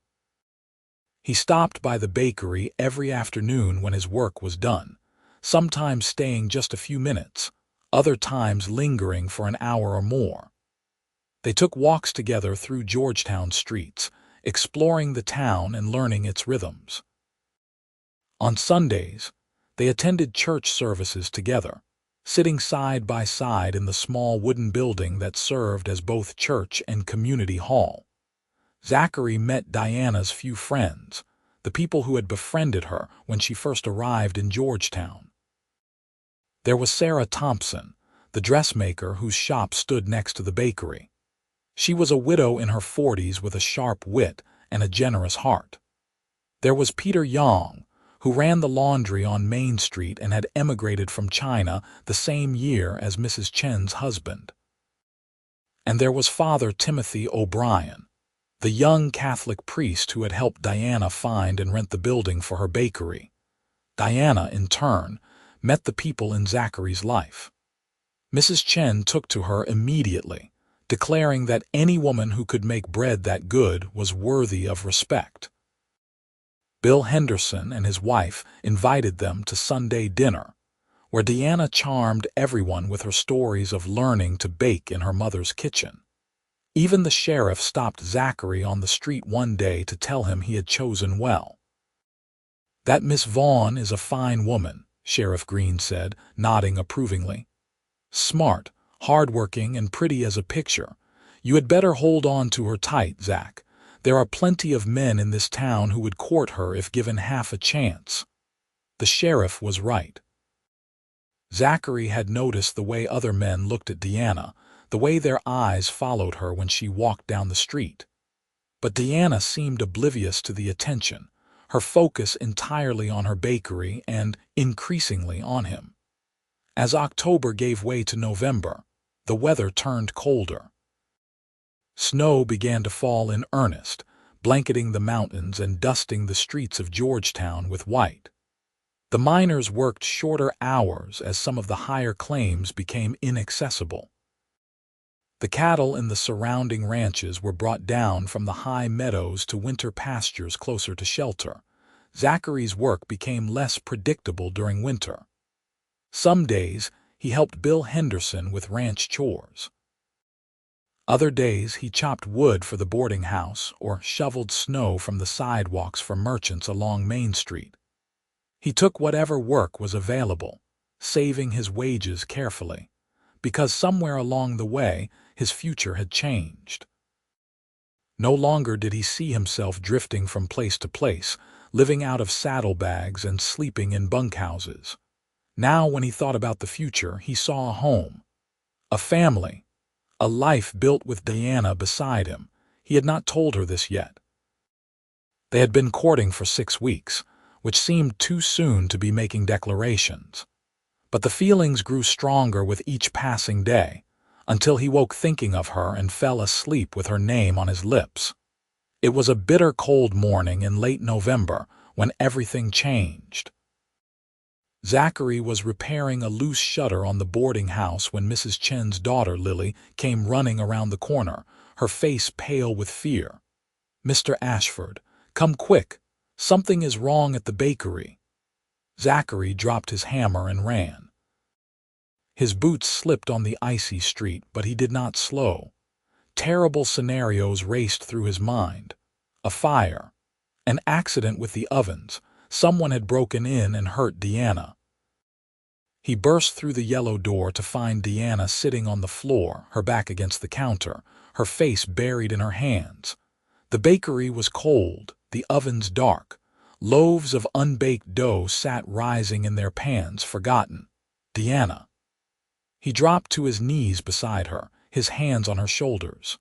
He stopped by the bakery every afternoon when his work was done, sometimes staying just a few minutes, other times lingering for an hour or more. They took walks together through Georgetown streets, exploring the town and learning its rhythms. On Sundays, they attended church services together, sitting side by side in the small wooden building that served as both church and community hall. Zachary met Diana's few friends, the people who had befriended her when she first arrived in Georgetown. There was Sarah Thompson, the dressmaker whose shop stood next to the bakery. She was a widow in her 40s with a sharp wit and a generous heart. There was Peter Yang, who ran the laundry on Main Street and had emigrated from China the same year as Mrs. Chen's husband. And there was Father Timothy O'Brien, the young Catholic priest who had helped Diana find and rent the building for her bakery. Diana, in turn, met the people in Zachary's life. Mrs. Chen took to her immediately, declaring that any woman who could make bread that good was worthy of respect. Bill Henderson and his wife invited them to Sunday dinner, where Deanna charmed everyone with her stories of learning to bake in her mother's kitchen. Even the sheriff stopped Zachary on the street one day to tell him he had chosen well. "That Miss Vaughn is a fine woman," Sheriff Green said, nodding approvingly. "Smart, hard-working, and pretty as a picture. You had better hold on to her tight, Zach. There are plenty of men in this town who would court her if given half a chance." The sheriff was right. Zachary had noticed the way other men looked at Deanna, the way their eyes followed her when she walked down the street. But Deanna seemed oblivious to the attention, her focus entirely on her bakery and, increasingly, on him. As October gave way to November, the weather turned colder. Snow began to fall in earnest, blanketing the mountains and dusting the streets of Georgetown with white. The miners worked shorter hours as some of the higher claims became inaccessible. The cattle in the surrounding ranches were brought down from the high meadows to winter pastures closer to shelter. Zachary's work became less predictable during winter. Some days, he helped Bill Henderson with ranch chores. Other days, he chopped wood for the boarding house or shoveled snow from the sidewalks for merchants along Main Street. He took whatever work was available, saving his wages carefully, because somewhere along the way, his future had changed. No longer did he see himself drifting from place to place, living out of saddlebags and sleeping in bunkhouses. Now, when he thought about the future, he saw a home, a family, a life built with Deanna beside him. He had not told her this yet. They had been courting for 6 weeks, which seemed too soon to be making declarations. But the feelings grew stronger with each passing day, until he woke thinking of her and fell asleep with her name on his lips. It was a bitter cold morning in late November when everything changed. Zachary was repairing a loose shutter on the boarding house when Mrs. Chen's daughter, Lily, came running around the corner, her face pale with fear. "Mr. Ashford, come quick. Something is wrong at the bakery." Zachary dropped his hammer and ran. His boots slipped on the icy street, but he did not slow. Terrible scenarios raced through his mind. A fire, an accident with the ovens, someone had broken in and hurt Deanna. He burst through the yellow door to find Deanna sitting on the floor, her back against the counter, her face buried in her hands. The bakery was cold, the ovens dark. Loaves of unbaked dough sat rising in their pans, forgotten. Deanna. He dropped to his knees beside her, his hands on her shoulders.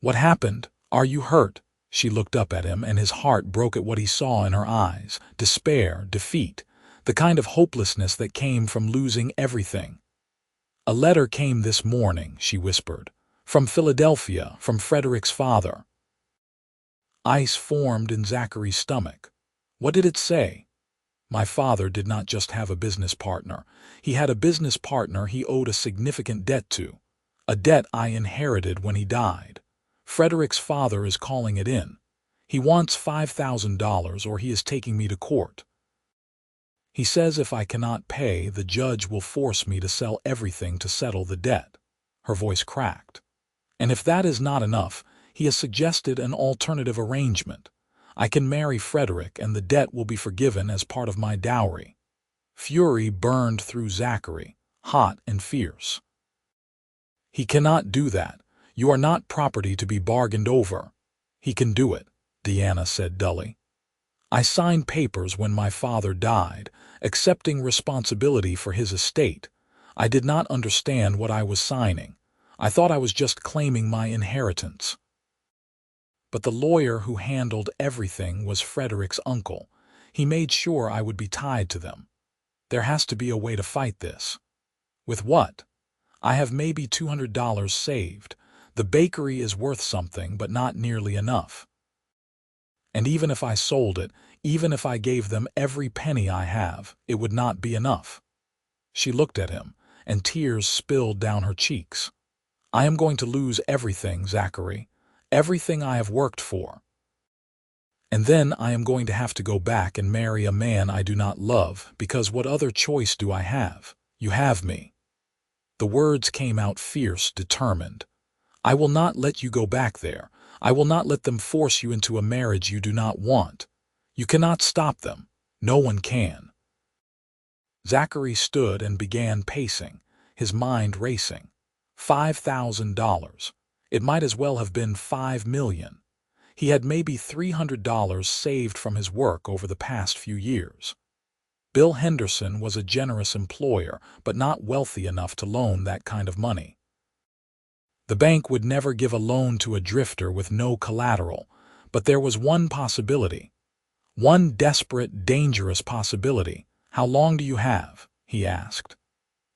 "What happened? Are you hurt?" She looked up at him, and his heart broke at what he saw in her eyes. Despair, defeat, the kind of hopelessness that came from losing everything. "A letter came this morning," she whispered. "From Philadelphia, from Frederick's father." Ice formed in Zachary's stomach. What did it say? My father did not just have a business partner. He had a business partner he owed a significant debt to. A debt I inherited when he died. Frederick's father is calling it in. He wants $5,000 or he is taking me to court. He says if I cannot pay, the judge will force me to sell everything to settle the debt. Her voice cracked. And if that is not enough, he has suggested an alternative arrangement. I can marry Frederick and the debt will be forgiven as part of my dowry. Fury burned through Zachary, hot and fierce. "He cannot do that. You are not property to be bargained over." "He can do it," Deanna said dully. "I signed papers when my father died, accepting responsibility for his estate. I did not understand what I was signing. I thought I was just claiming my inheritance." But the lawyer who handled everything was Frederick's uncle. He made sure I would be tied to them. There has to be a way to fight this. With what? I have maybe $200 saved. The bakery is worth something, but not nearly enough. And even if I sold it, even if I gave them every penny I have, it would not be enough. She looked at him, and tears spilled down her cheeks. "I am going to lose everything, Zachary. Everything I have worked for. And then I am going to have to go back and marry a man I do not love, because what other choice do I have? You have me." The words came out fierce, determined. I will not let you go back there. I will not let them force you into a marriage you do not want. You cannot stop them. No one can." Zachary stood and began pacing, his mind racing. $5,000. It might as well have been $5 million. He had maybe $300 saved from his work over the past few years. Bill Henderson was a generous employer, but not wealthy enough to loan that kind of money. The bank would never give a loan to a drifter with no collateral, but there was one possibility. One desperate, dangerous possibility. "How long do you have?" he asked.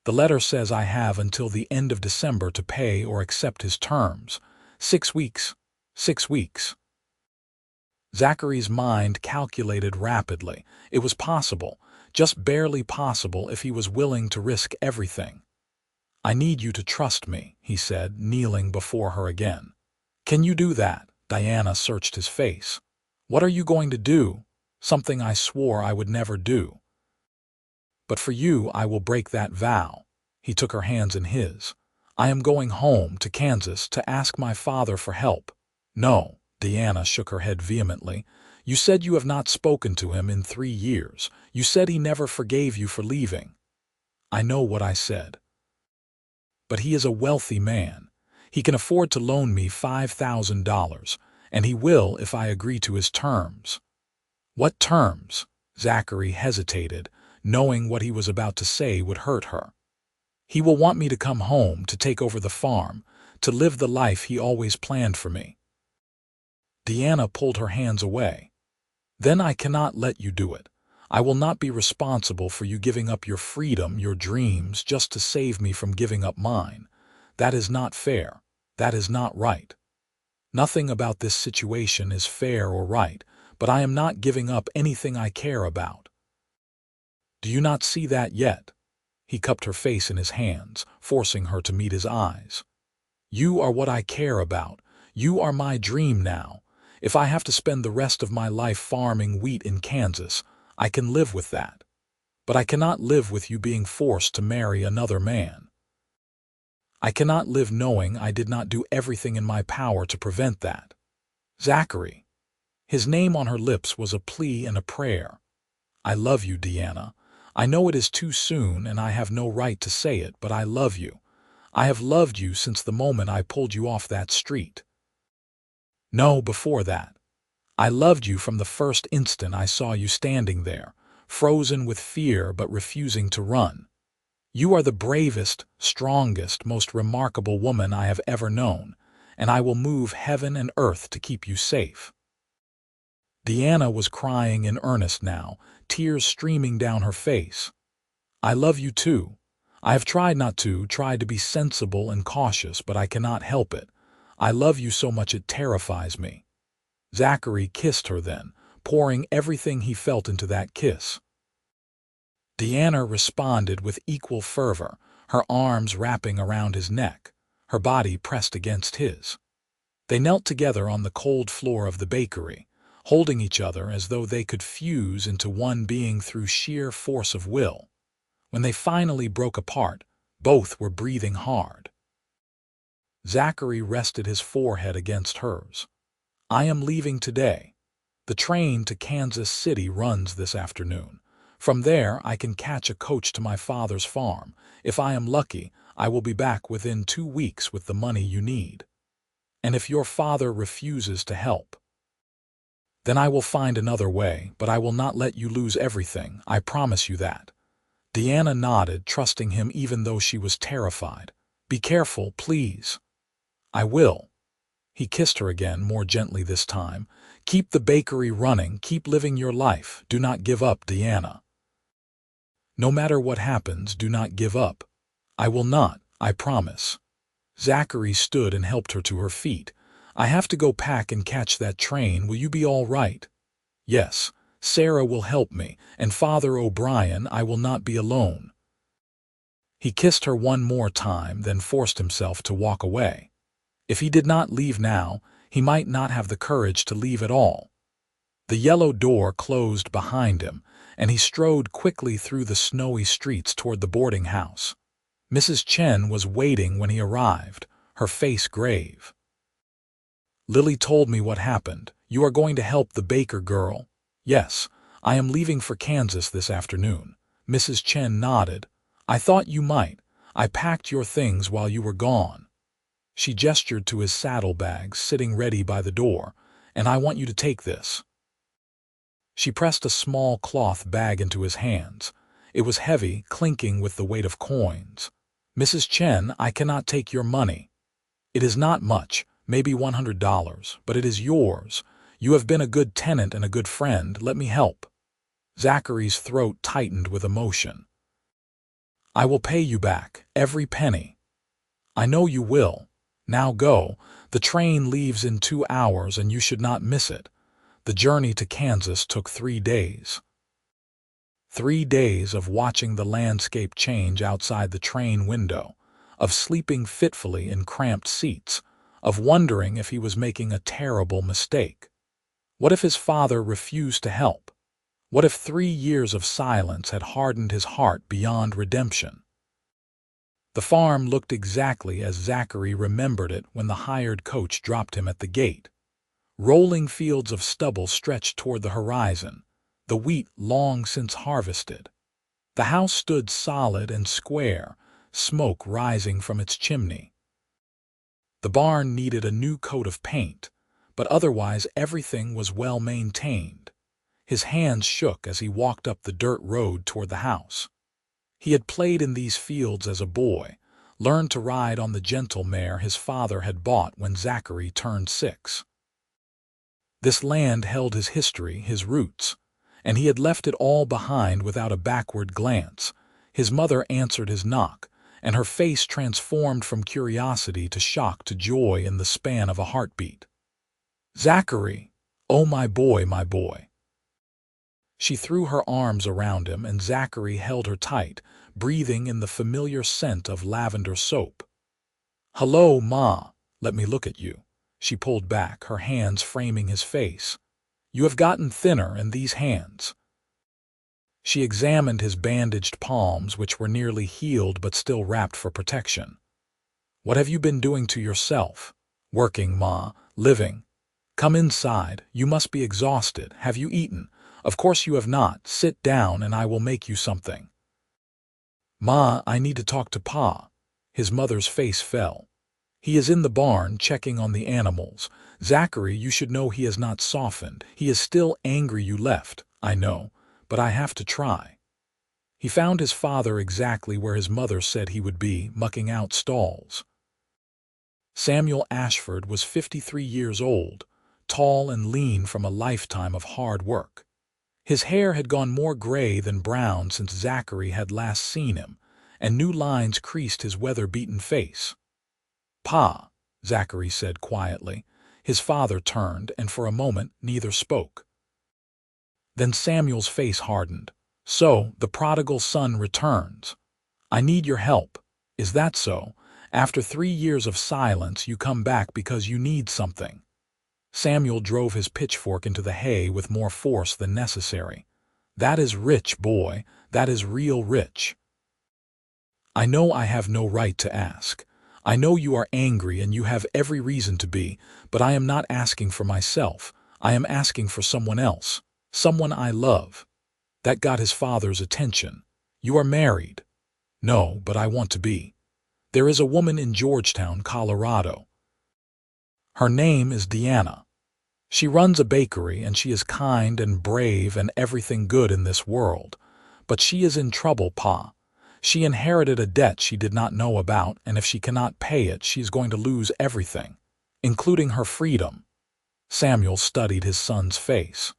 "The letter says I have until the end of December to pay or accept his terms. 6 weeks. 6 weeks. Zachary's mind calculated rapidly. It was possible, just barely possible if he was willing to risk everything. "I need you to trust me," he said, kneeling before her again. "Can you do that?" Diana searched his face. "What are you going to do?" "Something I swore I would never do. But for you I will break that vow." He took her hands in his. "I am going home to Kansas to ask my father for help." "No." Diana shook her head vehemently. "You said you have not spoken to him in 3 years. You said he never forgave you for leaving." "I know what I said. But he is a wealthy man. He can afford to loan me $5,000, and he will if I agree to his terms." "What terms?" Zachary hesitated, knowing what he was about to say would hurt her. "He will want me to come home, to take over the farm, to live the life he always planned for me." Diana pulled her hands away. "Then I cannot let you do it. I will not be responsible for you giving up your freedom, your dreams, just to save me from giving up mine. That is not fair. That is not right. Nothing about this situation is fair or right, but I am not giving up anything I care about. Do you not see that yet?" He cupped her face in his hands, forcing her to meet his eyes. "You are what I care about. You are my dream now. If I have to spend the rest of my life farming wheat in Kansas, I can live with that. But I cannot live with you being forced to marry another man. I cannot live knowing I did not do everything in my power to prevent that." "Zachary." His name on her lips was a plea and a prayer. "I love you, Diana. I know it is too soon and I have no right to say it, but I love you. I have loved you since the moment I pulled you off that street. No, before that. I loved you from the first instant I saw you standing there, frozen with fear but refusing to run. You are the bravest, strongest, most remarkable woman I have ever known, and I will move heaven and earth to keep you safe." Diana was crying in earnest now, tears streaming down her face. "I love you too. I have tried to be sensible and cautious, but I cannot help it. I love you so much it terrifies me." Zachary kissed her then, pouring everything he felt into that kiss. Diana responded with equal fervor, her arms wrapping around his neck, her body pressed against his. They knelt together on the cold floor of the bakery, holding each other as though they could fuse into one being through sheer force of will. When they finally broke apart, both were breathing hard. Zachary rested his forehead against hers. "I am leaving today. The train to Kansas City runs this afternoon. From there, I can catch a coach to my father's farm. If I am lucky, I will be back within 2 weeks with the money you need. And if your father refuses to help, then I will find another way, but I will not let you lose everything. I promise you that." Diana nodded, trusting him even though she was terrified. "Be careful, please." "I will." He kissed her again, more gently this time. "Keep the bakery running. Keep living your life. Do not give up, Diana. No matter what happens, do not give up." "I will not, I promise." Zachary stood and helped her to her feet. "I have to go pack and catch that train. Will you be all right?" "Yes. Sarah will help me, and Father O'Brien. I will not be alone." He kissed her one more time, then forced himself to walk away. If he did not leave now, he might not have the courage to leave at all. The yellow door closed behind him, and he strode quickly through the snowy streets toward the boarding house. Mrs. Chen was waiting when he arrived, her face grave. "Lily told me what happened. You are going to help the Baker girl?" "Yes, I am leaving for Kansas this afternoon." Mrs. Chen nodded. "I thought you might. I packed your things while you were gone." She gestured to his saddlebags sitting ready by the door. "And I want you to take this." She pressed a small cloth bag into his hands. It was heavy, clinking with the weight of coins. "Mrs. Chen, I cannot take your money. It is not much, maybe $100, but it is yours. You have been a good tenant and a good friend. Let me help." Zachary's throat tightened with emotion. "I will pay you back, every penny." "I know you will. Now go. The train leaves in 2 hours and you should not miss it." The journey to Kansas took 3 days. 3 days of watching the landscape change outside the train window, of sleeping fitfully in cramped seats, of wondering if he was making a terrible mistake. What if his father refused to help? What if 3 years of silence had hardened his heart beyond redemption? The farm looked exactly as Zachary remembered it when the hired coach dropped him at the gate. Rolling fields of stubble stretched toward the horizon, the wheat long since harvested. The house stood solid and square, smoke rising from its chimney. The barn needed a new coat of paint, but otherwise everything was well maintained. His hands shook as he walked up the dirt road toward the house. He had played in these fields as a boy, learned to ride on the gentle mare his father had bought when Zachary turned 6. This land held his history, his roots, and he had left it all behind without a backward glance. His mother answered his knock, and her face transformed from curiosity to shock to joy in the span of a heartbeat. "Zachary! Oh, my boy, my boy!" She threw her arms around him, and Zachary held her tight, breathing in the familiar scent of lavender soap. "Hello, Ma. Let me look at you." She pulled back, her hands framing his face. "You have gotten thinner in these hands." She examined his bandaged palms, which were nearly healed but still wrapped for protection. "What have you been doing to yourself?" "Working, Ma. Living." "Come inside. You must be exhausted. Have you eaten?" "Of course you have not. Sit down and I will make you something." "Ma, I need to talk to Pa." His mother's face fell. "He is in the barn checking on the animals. Zachary, you should know he has not softened. He is still angry you left. I know, but I have to try." He found his father exactly where his mother said he would be, mucking out stalls. Samuel Ashford was 53 years old, tall and lean from a lifetime of hard work. His hair had gone more gray than brown since Zachary had last seen him, and new lines creased his weather-beaten face. "Pa," Zachary said quietly. His father turned, and for a moment neither spoke. Then Samuel's face hardened. "So, the prodigal son returns. I need your help. Is that so? After 3 years of silence, you come back because you need something." Samuel drove his pitchfork into the hay with more force than necessary. "That is rich, boy. That is real rich. I know I have no right to ask. I know you are angry and you have every reason to be, but I am not asking for myself. I am asking for someone else, someone I love." That got his father's attention. "You are married." "No, but I want to be. There is a woman in Georgetown, Colorado. Her name is Deanna. She runs a bakery and she is kind and brave and everything good in this world. But she is in trouble, Pa. She inherited a debt she did not know about, and if she cannot pay it, she is going to lose everything, including her freedom." Samuel studied his son's face.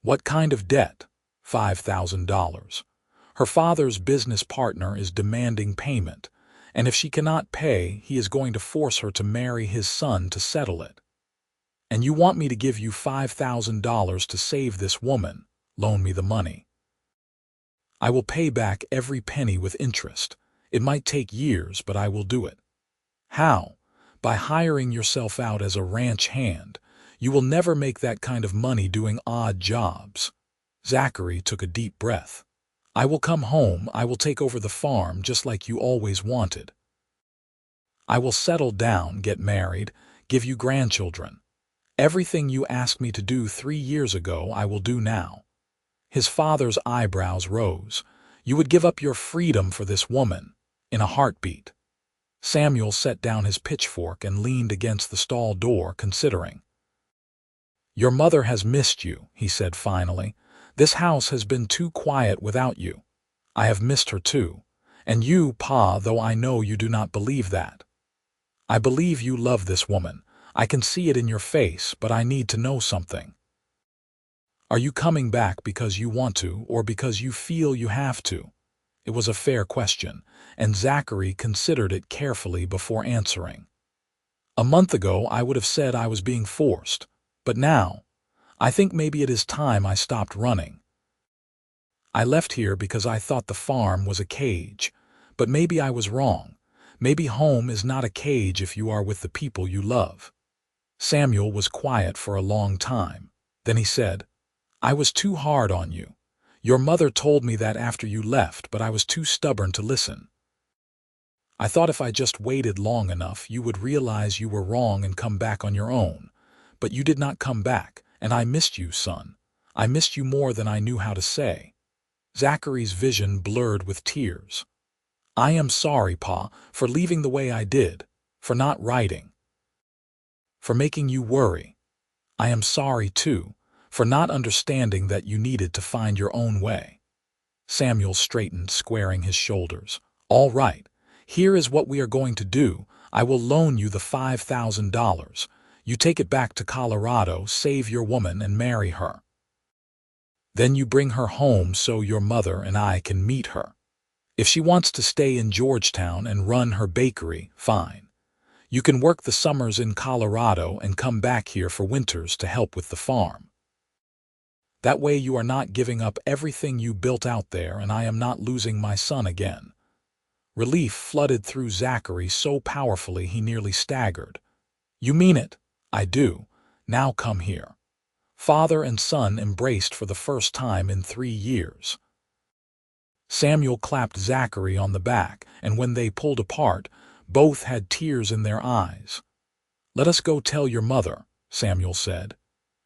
"What kind of debt?" $5,000. Her father's business partner is demanding payment, and if she cannot pay, he is going to force her to marry his son to settle it. "And you want me to give you $5,000 to save this woman? Loan me the money. I will pay back every penny with interest. It might take years, but I will do it." "How?" "By hiring yourself out as a ranch hand. You will never make that kind of money doing odd jobs." Zachary took a deep breath. "I will come home. I will take over the farm just like you always wanted." I will settle down, get married, give you grandchildren. Everything you asked me to do 3 years ago, I will do now." His father's eyebrows rose. "You would give up your freedom for this woman, in a heartbeat." Samuel set down his pitchfork and leaned against the stall door, considering. "Your mother has missed you," he said finally. "This house has been too quiet without you. I have missed her too. And you, Pa, though I know you do not believe that. I believe you love this woman. I can see it in your face, but I need to know something. Are you coming back because you want to, or because you feel you have to?" It was a fair question, and Zachary considered it carefully before answering. "A month ago I would have said I was being forced, but now, I think maybe it is time I stopped running. I left here because I thought the farm was a cage, but maybe I was wrong. Maybe home is not a cage if you are with the people you love." Samuel was quiet for a long time. Then he said, "I was too hard on you. Your mother told me that after you left, but I was too stubborn to listen. I thought if I just waited long enough, you would realize you were wrong and come back on your own. But you did not come back, and I missed you, son. I missed you more than I knew how to say." Zachary's vision blurred with tears. "I am sorry, Pa, for leaving the way I did, for not writing, for making you worry. I am sorry, too, for not understanding that you needed to find your own way." Samuel straightened, squaring his shoulders. "All right, here is what we are going to do. I will loan you the $5,000. You take it back to Colorado, save your woman, and marry her. Then you bring her home so your mother and I can meet her. If she wants to stay in Georgetown and run her bakery, fine. You can work the summers in Colorado and come back here for winters to help with the farm. That way you are not giving up everything you built out there, and I am not losing my son again." Relief flooded through Zachary so powerfully he nearly staggered. "You mean it?" "I do. Now come here." Father and son embraced for the first time in 3 years. Samuel clapped Zachary on the back, and when they pulled apart, both had tears in their eyes. "Let us go tell your mother," Samuel said.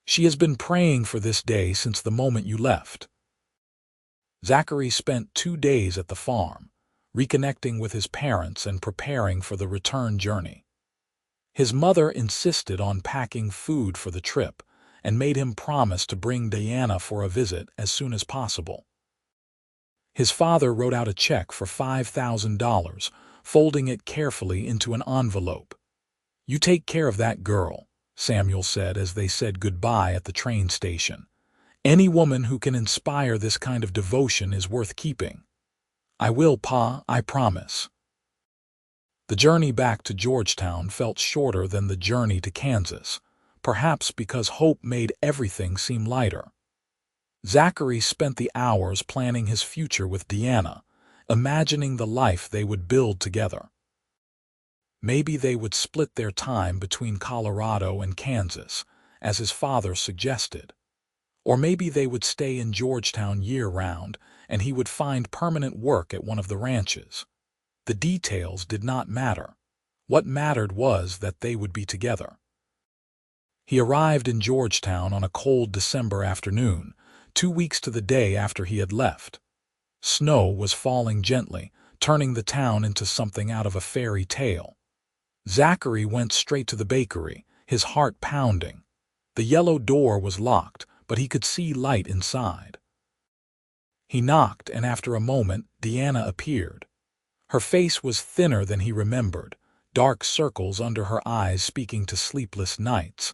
"She has been praying for this day since the moment you left." Zachary spent 2 days at the farm, reconnecting with his parents and preparing for the return journey. His mother insisted on packing food for the trip and made him promise to bring Diana for a visit as soon as possible. His father wrote out a check for $5,000, folding it carefully into an envelope. "You take care of that girl," Samuel said as they said goodbye at the train station. "Any woman who can inspire this kind of devotion is worth keeping." "I will, Pa, I promise." The journey back to Georgetown felt shorter than the journey to Kansas, perhaps because hope made everything seem lighter. Zachary spent the hours planning his future with Deanna, imagining the life they would build together. Maybe they would split their time between Colorado and Kansas, as his father suggested. Or maybe they would stay in Georgetown year-round, and he would find permanent work at one of the ranches. The details did not matter. What mattered was that they would be together. He arrived in Georgetown on a cold December afternoon, 2 weeks to the day after he had left. Snow was falling gently, turning the town into something out of a fairy tale. Zachary went straight to the bakery, his heart pounding. The yellow door was locked, but he could see light inside. He knocked, and after a moment, Deanna appeared. Her face was thinner than he remembered, dark circles under her eyes speaking to sleepless nights.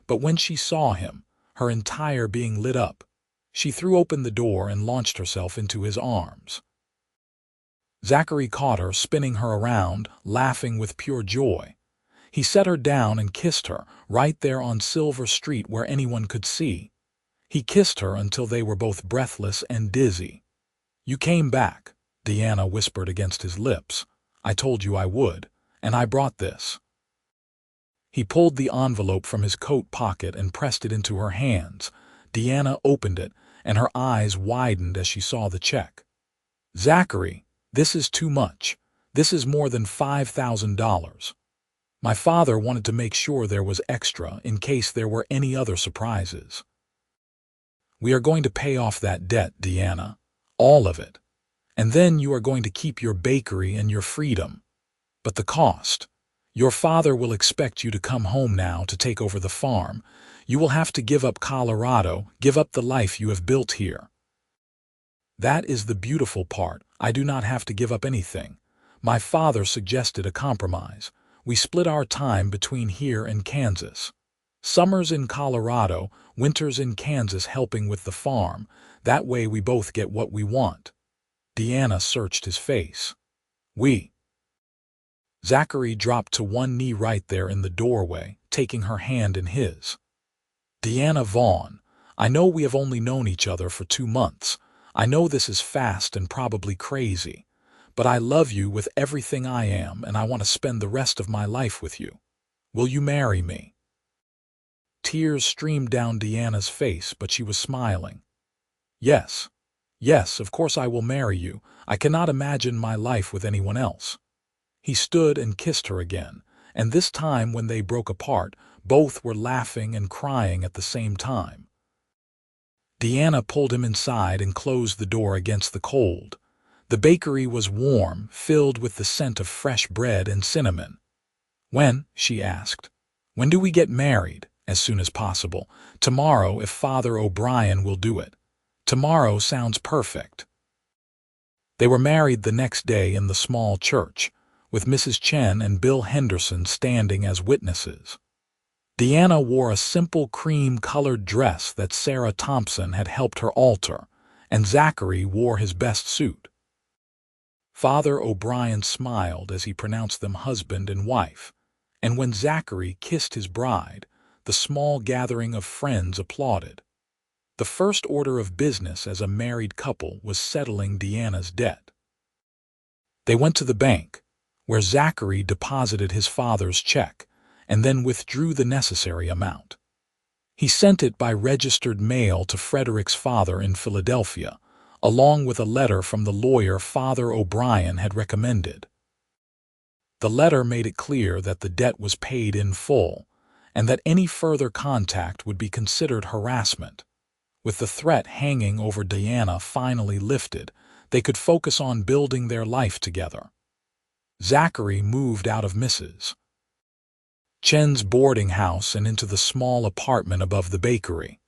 But when she saw him, her entire being lit up. She threw open the door and launched herself into his arms. Zachary caught her, spinning her around, laughing with pure joy. He set her down and kissed her, right there on Silver Street where anyone could see. He kissed her until they were both breathless and dizzy. "You came back," Deanna whispered against his lips. "I told you I would, and I brought this." He pulled the envelope from his coat pocket and pressed it into her hands. Deanna opened it, and her eyes widened as she saw the check. "Zachary, this is too much. This is more than $5,000. My father wanted to make sure there was extra in case there were any other surprises. We are going to pay off that debt, Deanna. All of it. And then you are going to keep your bakery and your freedom. But the cost. Your father will expect you to come home now to take over the farm. You will have to give up Colorado, give up the life you have built here. That is the beautiful part. I do not have to give up anything. My father suggested a compromise. We split our time between here and Kansas. Summers in Colorado, winters in Kansas helping with the farm. That way we both get what we want. Deanna searched his face. We. Zachary dropped to one knee right there in the doorway, taking her hand in his. Deanna Vaughn, I know we have only known each other for 2 months. I know this is fast and probably crazy. But I love you with everything I am, and I want to spend the rest of my life with you. Will you marry me? Tears streamed down Deanna's face, but she was smiling. Yes. Yes, of course I will marry you. I cannot imagine my life with anyone else. He stood and kissed her again, and this time when they broke apart, both were laughing and crying at the same time. Deanna pulled him inside and closed the door against the cold. The bakery was warm, filled with the scent of fresh bread and cinnamon. When? She asked. When do we get married? As soon as possible. Tomorrow, if Father O'Brien will do it. Tomorrow sounds perfect. They were married the next day in the small church, with Mrs. Chen and Bill Henderson standing as witnesses. Deanna wore a simple cream-colored dress that Sarah Thompson had helped her alter, and Zachary wore his best suit. Father O'Brien smiled as he pronounced them husband and wife, and when Zachary kissed his bride, the small gathering of friends applauded. The first order of business as a married couple was settling Deanna's debt. They went to the bank, where Zachary deposited his father's check and then withdrew the necessary amount. He sent it by registered mail to Frederick's father in Philadelphia, along with a letter from the lawyer Father O'Brien had recommended. The letter made it clear that the debt was paid in full, and that any further contact would be considered harassment. With the threat hanging over Deanna finally lifted, they could focus on building their life together. Zachary moved out of Mrs. Chen's boarding house and into the small apartment above the bakery.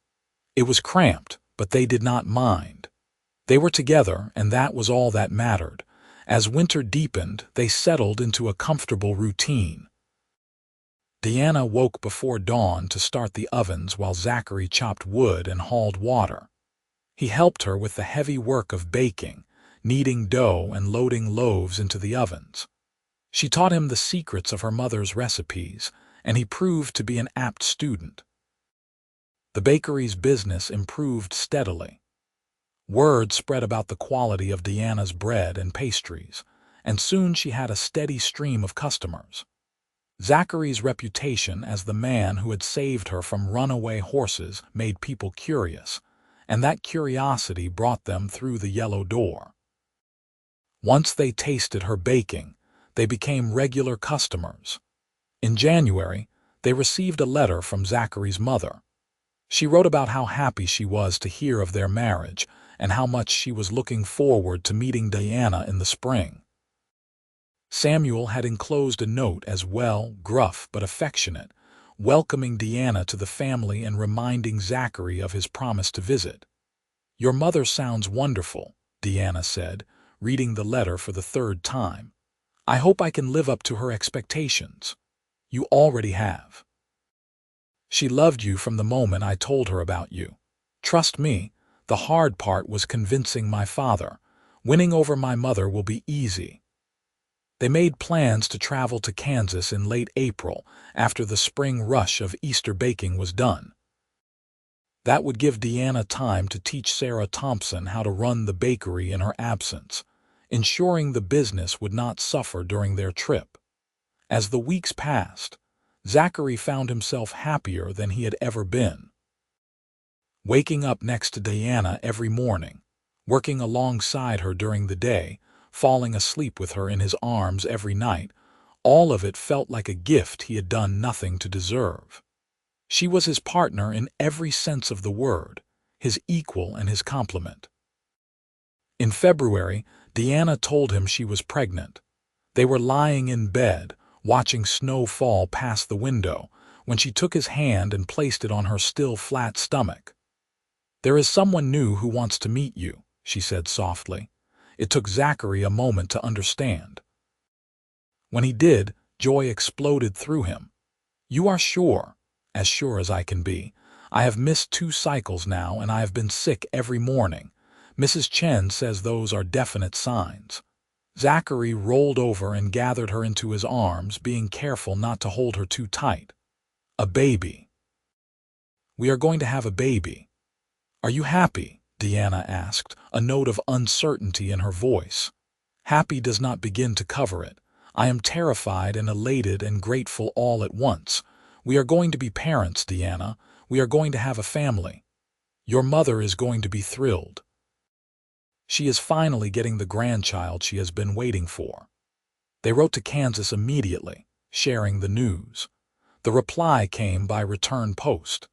It was cramped, but they did not mind. They were together, and that was all that mattered. As winter deepened, they settled into a comfortable routine. Deanna woke before dawn to start the ovens while Zachary chopped wood and hauled water. He helped her with the heavy work of baking, kneading dough and loading loaves into the ovens. She taught him the secrets of her mother's recipes, and he proved to be an apt student. The bakery's business improved steadily. Word spread about the quality of Deanna's bread and pastries, and soon she had a steady stream of customers. Zachary's reputation as the man who had saved her from runaway horses made people curious, and that curiosity brought them through the yellow door. Once they tasted her baking, they became regular customers. In January, they received a letter from Zachary's mother. She wrote about how happy she was to hear of their marriage and how much she was looking forward to meeting Deanna in the spring. Samuel had enclosed a note as well, gruff but affectionate, welcoming Deanna to the family and reminding Zachary of his promise to visit. "Your mother sounds wonderful," Deanna said, reading the letter for the 3rd time. "I hope I can live up to her expectations." "You already have. She loved you from the moment I told her about you. Trust me, the hard part was convincing my father. Winning over my mother will be easy." They made plans to travel to Kansas in late April after the spring rush of Easter baking was done. That would give Deanna time to teach Sarah Thompson how to run the bakery in her absence, ensuring the business would not suffer during their trip. As the weeks passed, Zachary found himself happier than he had ever been. Waking up next to Deanna every morning, working alongside her during the day, falling asleep with her in his arms every night. All of it felt like a gift he had done nothing to deserve. She was his partner in every sense of the word, his equal and his complement. In February, Deanna told him she was pregnant. They were lying in bed, watching snow fall past the window, when she took his hand and placed it on her still flat stomach. "There is someone new who wants to meet you," she said softly. It took Zachary a moment to understand. When he did, joy exploded through him. "You are sure?" "As sure as I can be. I have missed 2 cycles now, and I have been sick every morning. Mrs. Chen says those are definite signs." Zachary rolled over and gathered her into his arms, being careful not to hold her too tight. "A baby. We are going to have a baby." "Are you happy?" Deanna asked, a note of uncertainty in her voice. "Happy does not begin to cover it. I am terrified and elated and grateful all at once. We are going to be parents, Deanna. We are going to have a family. Your mother is going to be thrilled. She is finally getting the grandchild she has been waiting for." They wrote to Kansas immediately, sharing the news. The reply came by return post.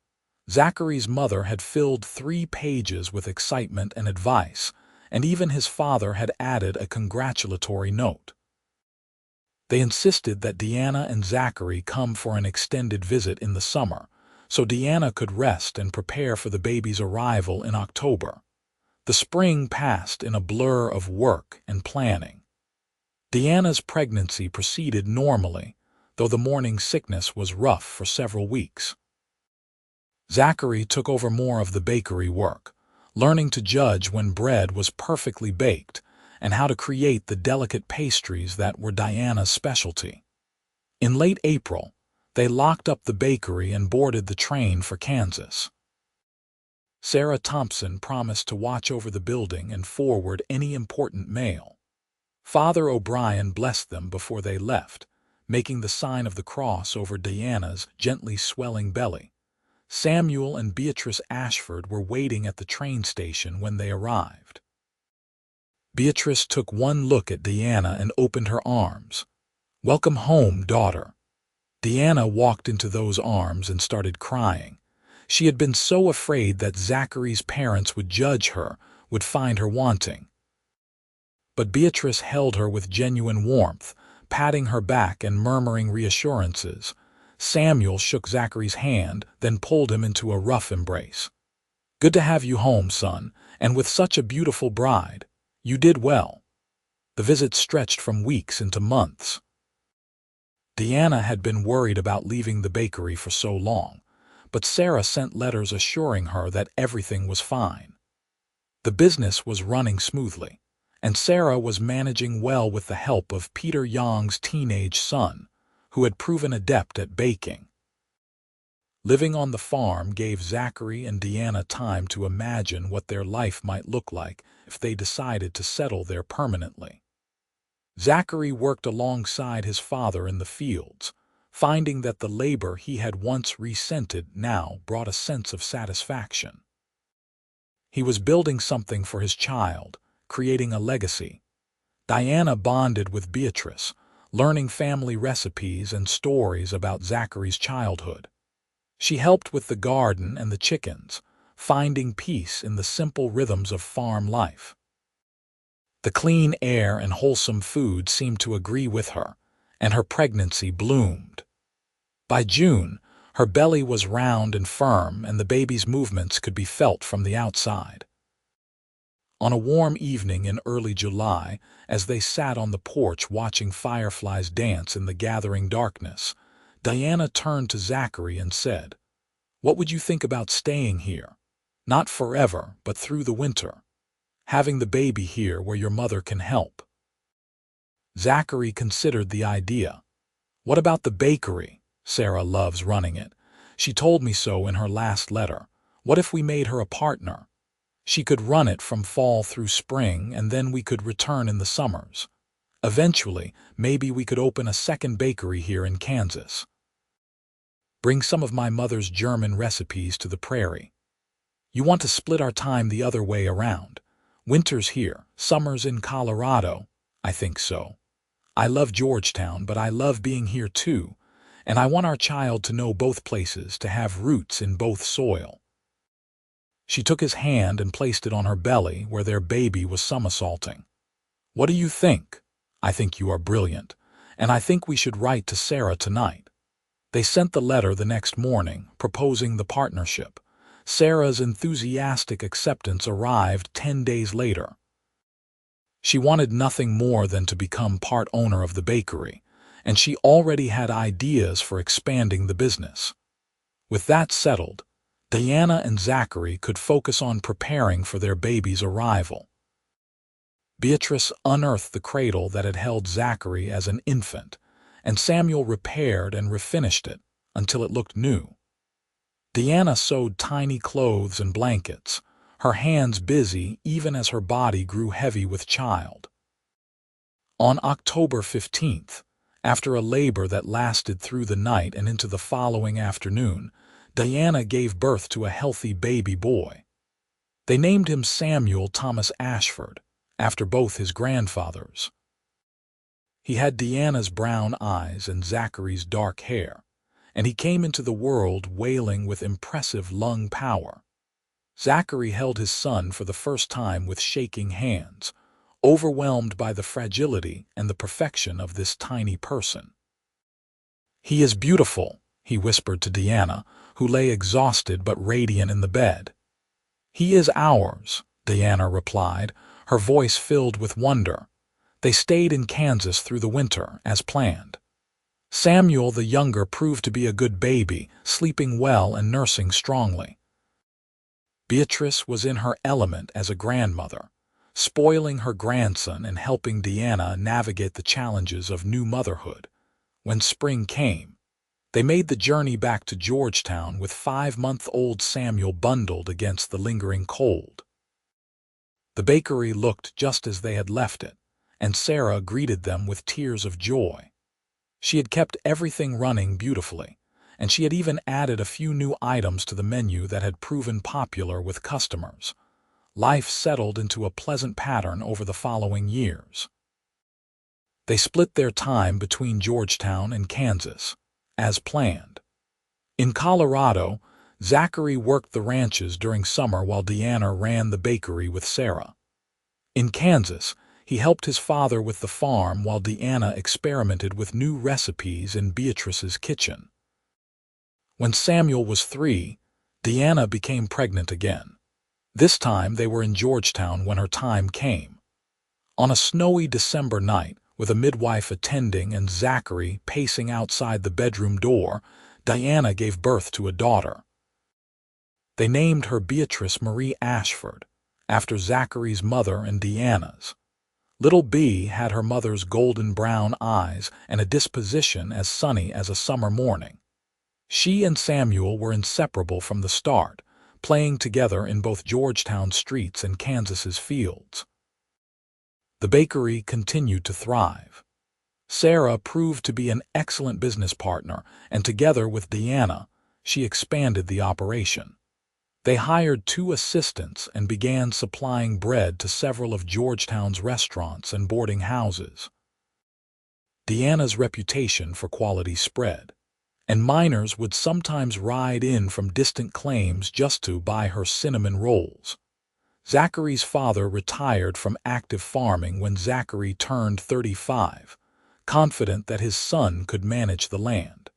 Zachary's mother had filled 3 pages with excitement and advice, and even his father had added a congratulatory note. They insisted that Deanna and Zachary come for an extended visit in the summer, so Deanna could rest and prepare for the baby's arrival in October. The spring passed in a blur of work and planning. Deanna's pregnancy proceeded normally, though the morning sickness was rough for several weeks. Zachary took over more of the bakery work, learning to judge when bread was perfectly baked and how to create the delicate pastries that were Diana's specialty. In late April, they locked up the bakery and boarded the train for Kansas. Sarah Thompson promised to watch over the building and forward any important mail. Father O'Brien blessed them before they left, making the sign of the cross over Diana's gently swelling belly. Samuel and Beatrice Ashford were waiting at the train station when they arrived. Beatrice took one look at Deanna and opened her arms. "Welcome home, daughter." Deanna walked into those arms and started crying. She had been so afraid that Zachary's parents would judge her, would find her wanting. But Beatrice held her with genuine warmth, patting her back and murmuring reassurances. Samuel shook Zachary's hand, then pulled him into a rough embrace. "Good to have you home, son, and with such a beautiful bride. You did well." The visit stretched from weeks into months. Deanna had been worried about leaving the bakery for so long, but Sarah sent letters assuring her that everything was fine. The business was running smoothly, and Sarah was managing well with the help of Peter Young's teenage son, who had proven adept at baking. Living on the farm gave Zachary and Deanna time to imagine what their life might look like if they decided to settle there permanently. Zachary worked alongside his father in the fields, finding that the labor he had once resented now brought a sense of satisfaction. He was building something for his child, creating a legacy. Diana bonded with Beatrice, learning family recipes and stories about Zachary's childhood. She helped with the garden and the chickens, finding peace in the simple rhythms of farm life. The clean air and wholesome food seemed to agree with her, and her pregnancy bloomed. By June, her belly was round and firm, and the baby's movements could be felt from the outside. On a warm evening in early July, as they sat on the porch watching fireflies dance in the gathering darkness, Diana turned to Zachary and said, "What would you think about staying here? Not forever, but through the winter. Having the baby here where your mother can help." Zachary considered the idea. "What about the bakery? Sarah loves running it. She told me so in her last letter. What if we made her a partner? She could run it from fall through spring, and then we could return in the summers. Eventually, maybe we could open a second bakery here in Kansas. Bring some of my mother's German recipes to the prairie. You want to split our time the other way around. Winters here, summers in Colorado. I think so. I love Georgetown, but I love being here too, and I want our child to know both places, to have roots in both soil." She took his hand and placed it on her belly where their baby was somersaulting. "What do you think?" "I think you are brilliant, and I think we should write to Sarah tonight." They sent the letter the next morning, proposing the partnership. Sarah's enthusiastic acceptance arrived 10 days later. She wanted nothing more than to become part owner of the bakery, and she already had ideas for expanding the business. With that settled, Diana and Zachary could focus on preparing for their baby's arrival. Beatrice unearthed the cradle that had held Zachary as an infant, and Samuel repaired and refinished it until it looked new. Diana sewed tiny clothes and blankets, her hands busy even as her body grew heavy with child. On October 15th, after a labor that lasted through the night and into the following afternoon, Diana gave birth to a healthy baby boy. They named him Samuel Thomas Ashford, after both his grandfathers. He had Diana's brown eyes and Zachary's dark hair, and he came into the world wailing with impressive lung power. Zachary held his son for the first time with shaking hands, overwhelmed by the fragility and the perfection of this tiny person. "He is beautiful," he whispered to Diana, who lay exhausted but radiant in the bed. "He is ours," Diana replied, her voice filled with wonder. They stayed in Kansas through the winter, as planned. Samuel the younger proved to be a good baby, sleeping well and nursing strongly. Beatrice was in her element as a grandmother, spoiling her grandson and helping Diana navigate the challenges of new motherhood. When spring came, they made the journey back to Georgetown with 5-month-old Samuel bundled against the lingering cold. The bakery looked just as they had left it, and Sarah greeted them with tears of joy. She had kept everything running beautifully, and she had even added a few new items to the menu that had proven popular with customers. Life settled into a pleasant pattern over the following years. They split their time between Georgetown and Kansas, as planned. In Colorado, Zachary worked the ranches during summer while Diana ran the bakery with Sarah. In Kansas, he helped his father with the farm while Diana experimented with new recipes in Beatrice's kitchen. When Samuel was 3, Diana became pregnant again. This time they were in Georgetown when her time came. On a snowy December night, with a midwife attending and Zachary pacing outside the bedroom door, Diana gave birth to a daughter. They named her Beatrice Marie Ashford, after Zachary's mother and Diana's. Little Bee had her mother's golden brown eyes and a disposition as sunny as a summer morning. She and Samuel were inseparable from the start, playing together in both Georgetown's streets and Kansas's fields. The bakery continued to thrive. Sarah proved to be an excellent business partner, and together with Diana, she expanded the operation. They hired 2 assistants and began supplying bread to several of Georgetown's restaurants and boarding houses. Diana's reputation for quality spread, and miners would sometimes ride in from distant claims just to buy her cinnamon rolls. Zachary's father retired from active farming when Zachary turned 35, confident that his son could manage the land.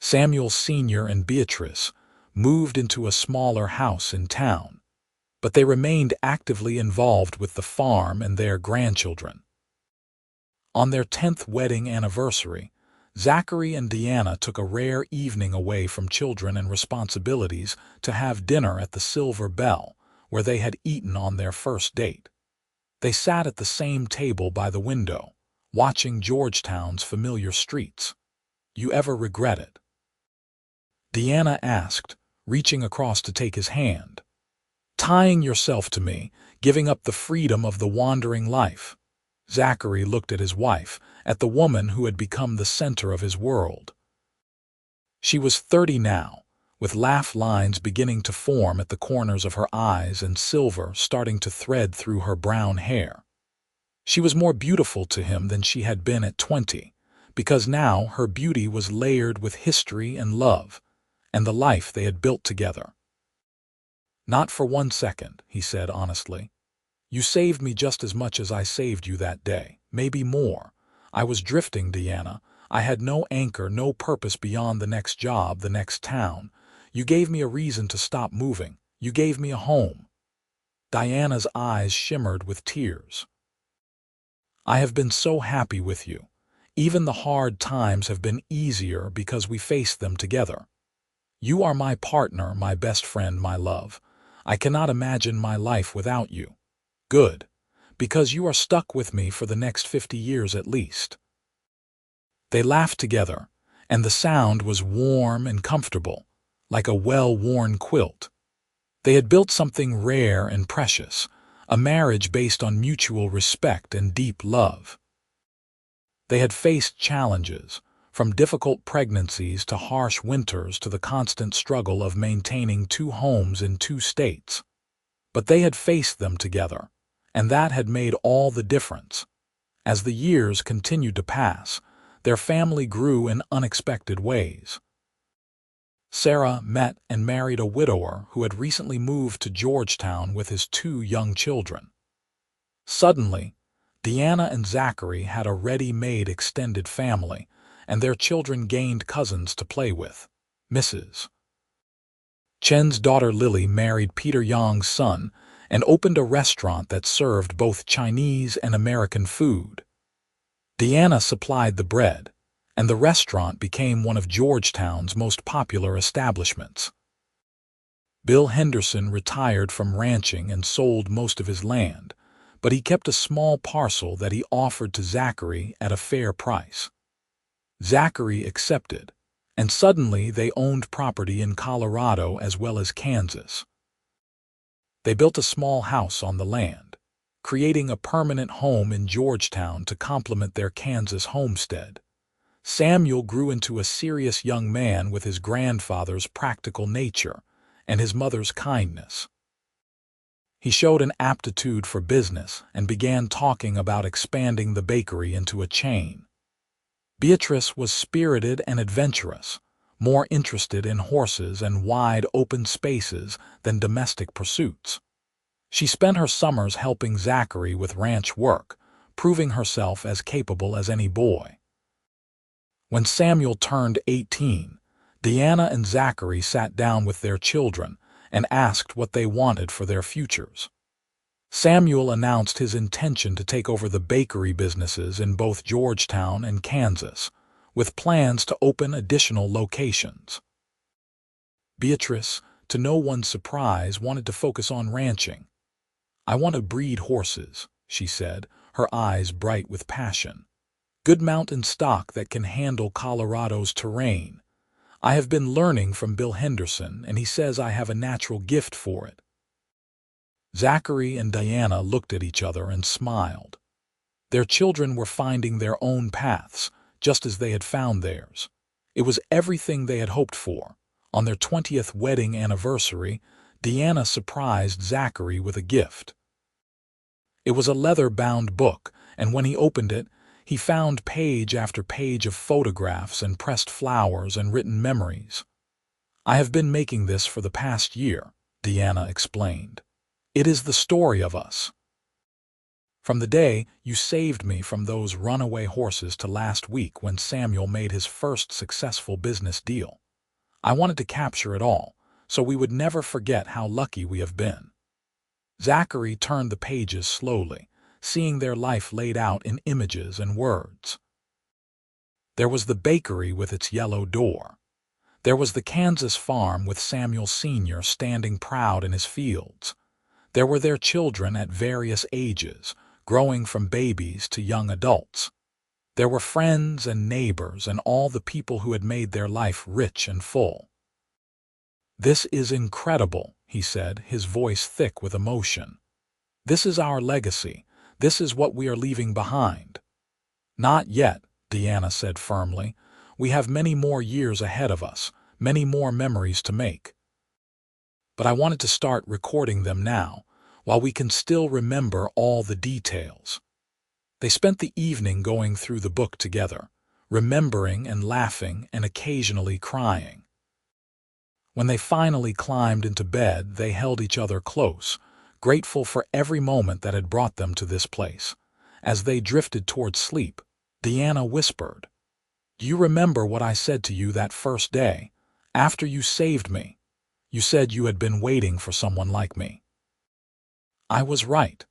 Samuel Sr. and Beatrice moved into a smaller house in town, but they remained actively involved with the farm and their grandchildren. On their 10th wedding anniversary, Zachary and Diana took a rare evening away from children and responsibilities to have dinner at the Silver Bell, where they had eaten on their first date. They sat at the same table by the window, watching Georgetown's familiar streets. "You ever regret it?" Diana asked, reaching across to take his hand. "Tying yourself to me, giving up the freedom of the wandering life." Zachary looked at his wife, at the woman who had become the center of his world. She was 30 now, with laugh lines beginning to form at the corners of her eyes and silver starting to thread through her brown hair. She was more beautiful to him than she had been at 20, because now her beauty was layered with history and love, and the life they had built together. "Not for 1 second," he said honestly. "You saved me just as much as I saved you that day, maybe more. I was drifting, Deanna. I had no anchor, no purpose beyond the next job, the next town. You gave me a reason to stop moving. You gave me a home." Diana's eyes shimmered with tears. "I have been so happy with you. Even the hard times have been easier because we faced them together. You are my partner, my best friend, my love. I cannot imagine my life without you. Good, because you are stuck with me for the next 50 years at least." They laughed together, and the sound was warm and comfortable, like a well-worn quilt. They had built something rare and precious, a marriage based on mutual respect and deep love. They had faced challenges, from difficult pregnancies to harsh winters to the constant struggle of maintaining 2 homes in 2 states. But they had faced them together, and that had made all the difference. As the years continued to pass, their family grew in unexpected ways. Sarah met and married a widower who had recently moved to Georgetown with his 2 young children. Suddenly, Deanna and Zachary had a ready-made extended family, and their children gained cousins to play with. Mrs. Chen's daughter Lily married Peter Yang's son and opened a restaurant that served both Chinese and American food. Deanna supplied the bread, and the restaurant became one of Georgetown's most popular establishments. Bill Henderson retired from ranching and sold most of his land, but he kept a small parcel that he offered to Zachary at a fair price. Zachary accepted, and suddenly they owned property in Colorado as well as Kansas. They built a small house on the land, creating a permanent home in Georgetown to complement their Kansas homestead. Samuel grew into a serious young man with his grandfather's practical nature and his mother's kindness. He showed an aptitude for business and began talking about expanding the bakery into a chain. Beatrice was spirited and adventurous, more interested in horses and wide open spaces than domestic pursuits. She spent her summers helping Zachary with ranch work, proving herself as capable as any boy. When Samuel turned 18, Deanna and Zachary sat down with their children and asked what they wanted for their futures. Samuel announced his intention to take over the bakery businesses in both Georgetown and Kansas, with plans to open additional locations. Beatrice, to no one's surprise, wanted to focus on ranching. "I want to breed horses," she said, her eyes bright with passion. "Good mountain stock that can handle Colorado's terrain. I have been learning from Bill Henderson, and he says I have a natural gift for it." Zachary and Diana looked at each other and smiled. Their children were finding their own paths, just as they had found theirs. It was everything they had hoped for. On their 20th wedding anniversary, Deanna surprised Zachary with a gift. It was a leather-bound book, and when he opened it, he found page after page of photographs and pressed flowers and written memories. "I have been making this for the past year," Deanna explained. "It is the story of us. From the day you saved me from those runaway horses to last week when Samuel made his first successful business deal. I wanted to capture it all, so we would never forget how lucky we have been." Zachary turned the pages slowly, seeing their life laid out in images and words. There was the bakery with its yellow door. There was the Kansas farm with Samuel Sr. standing proud in his fields. There were their children at various ages, growing from babies to young adults. There were friends and neighbors and all the people who had made their life rich and full. "This is incredible," he said, his voice thick with emotion. "This is our legacy. This is what we are leaving behind." "Not yet," Deanna said firmly. "We have many more years ahead of us, many more memories to make. But I wanted to start recording them now, while we can still remember all the details." They spent the evening going through the book together, remembering and laughing and occasionally crying. When they finally climbed into bed, they held each other close, grateful for every moment that had brought them to this place. As they drifted toward sleep, Deanna whispered, "Do you remember what I said to you that first day, after you saved me? You said you had been waiting for someone like me." I was right.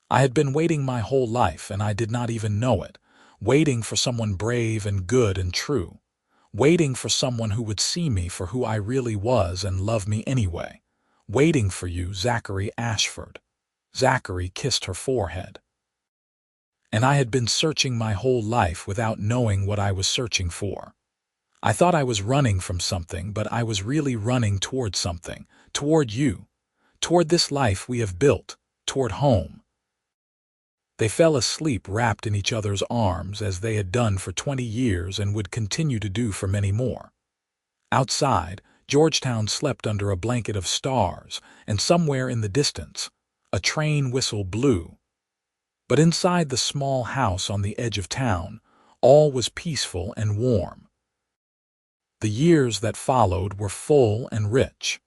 I had been waiting my whole life, and I did not even know it, waiting for someone brave and good and true, waiting for someone who would see me for who I really was and love me anyway, waiting for you, Zachary Ashford. Zachary kissed her forehead. And I had been searching my whole life without knowing what I was searching for. I thought I was running from something, but I was really running toward something, toward you, toward this life we have built, toward home. They fell asleep wrapped in each other's arms as they had done for 20 years and would continue to do for many more. Outside, Georgetown slept under a blanket of stars, and somewhere in the distance, a train whistle blew. But inside the small house on the edge of town, all was peaceful and warm. The years that followed were full and rich.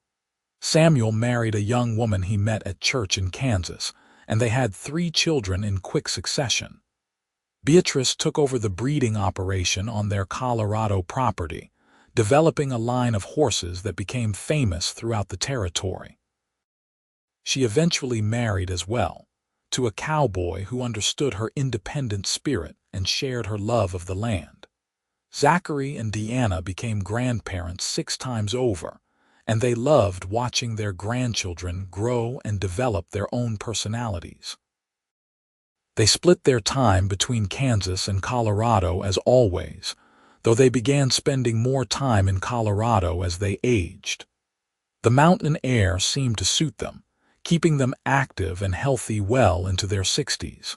Samuel married a young woman he met at church in Kansas, and they had 3 children in quick succession. Beatrice took over the breeding operation on their Colorado property, developing a line of horses that became famous throughout the territory. She eventually married as well, to a cowboy who understood her independent spirit and shared her love of the land. Zachary and Deanna became grandparents 6 times over, and they loved watching their grandchildren grow and develop their own personalities. They split their time between Kansas and Colorado as always, though they began spending more time in Colorado as they aged. The mountain air seemed to suit them, keeping them active and healthy well into their 60s.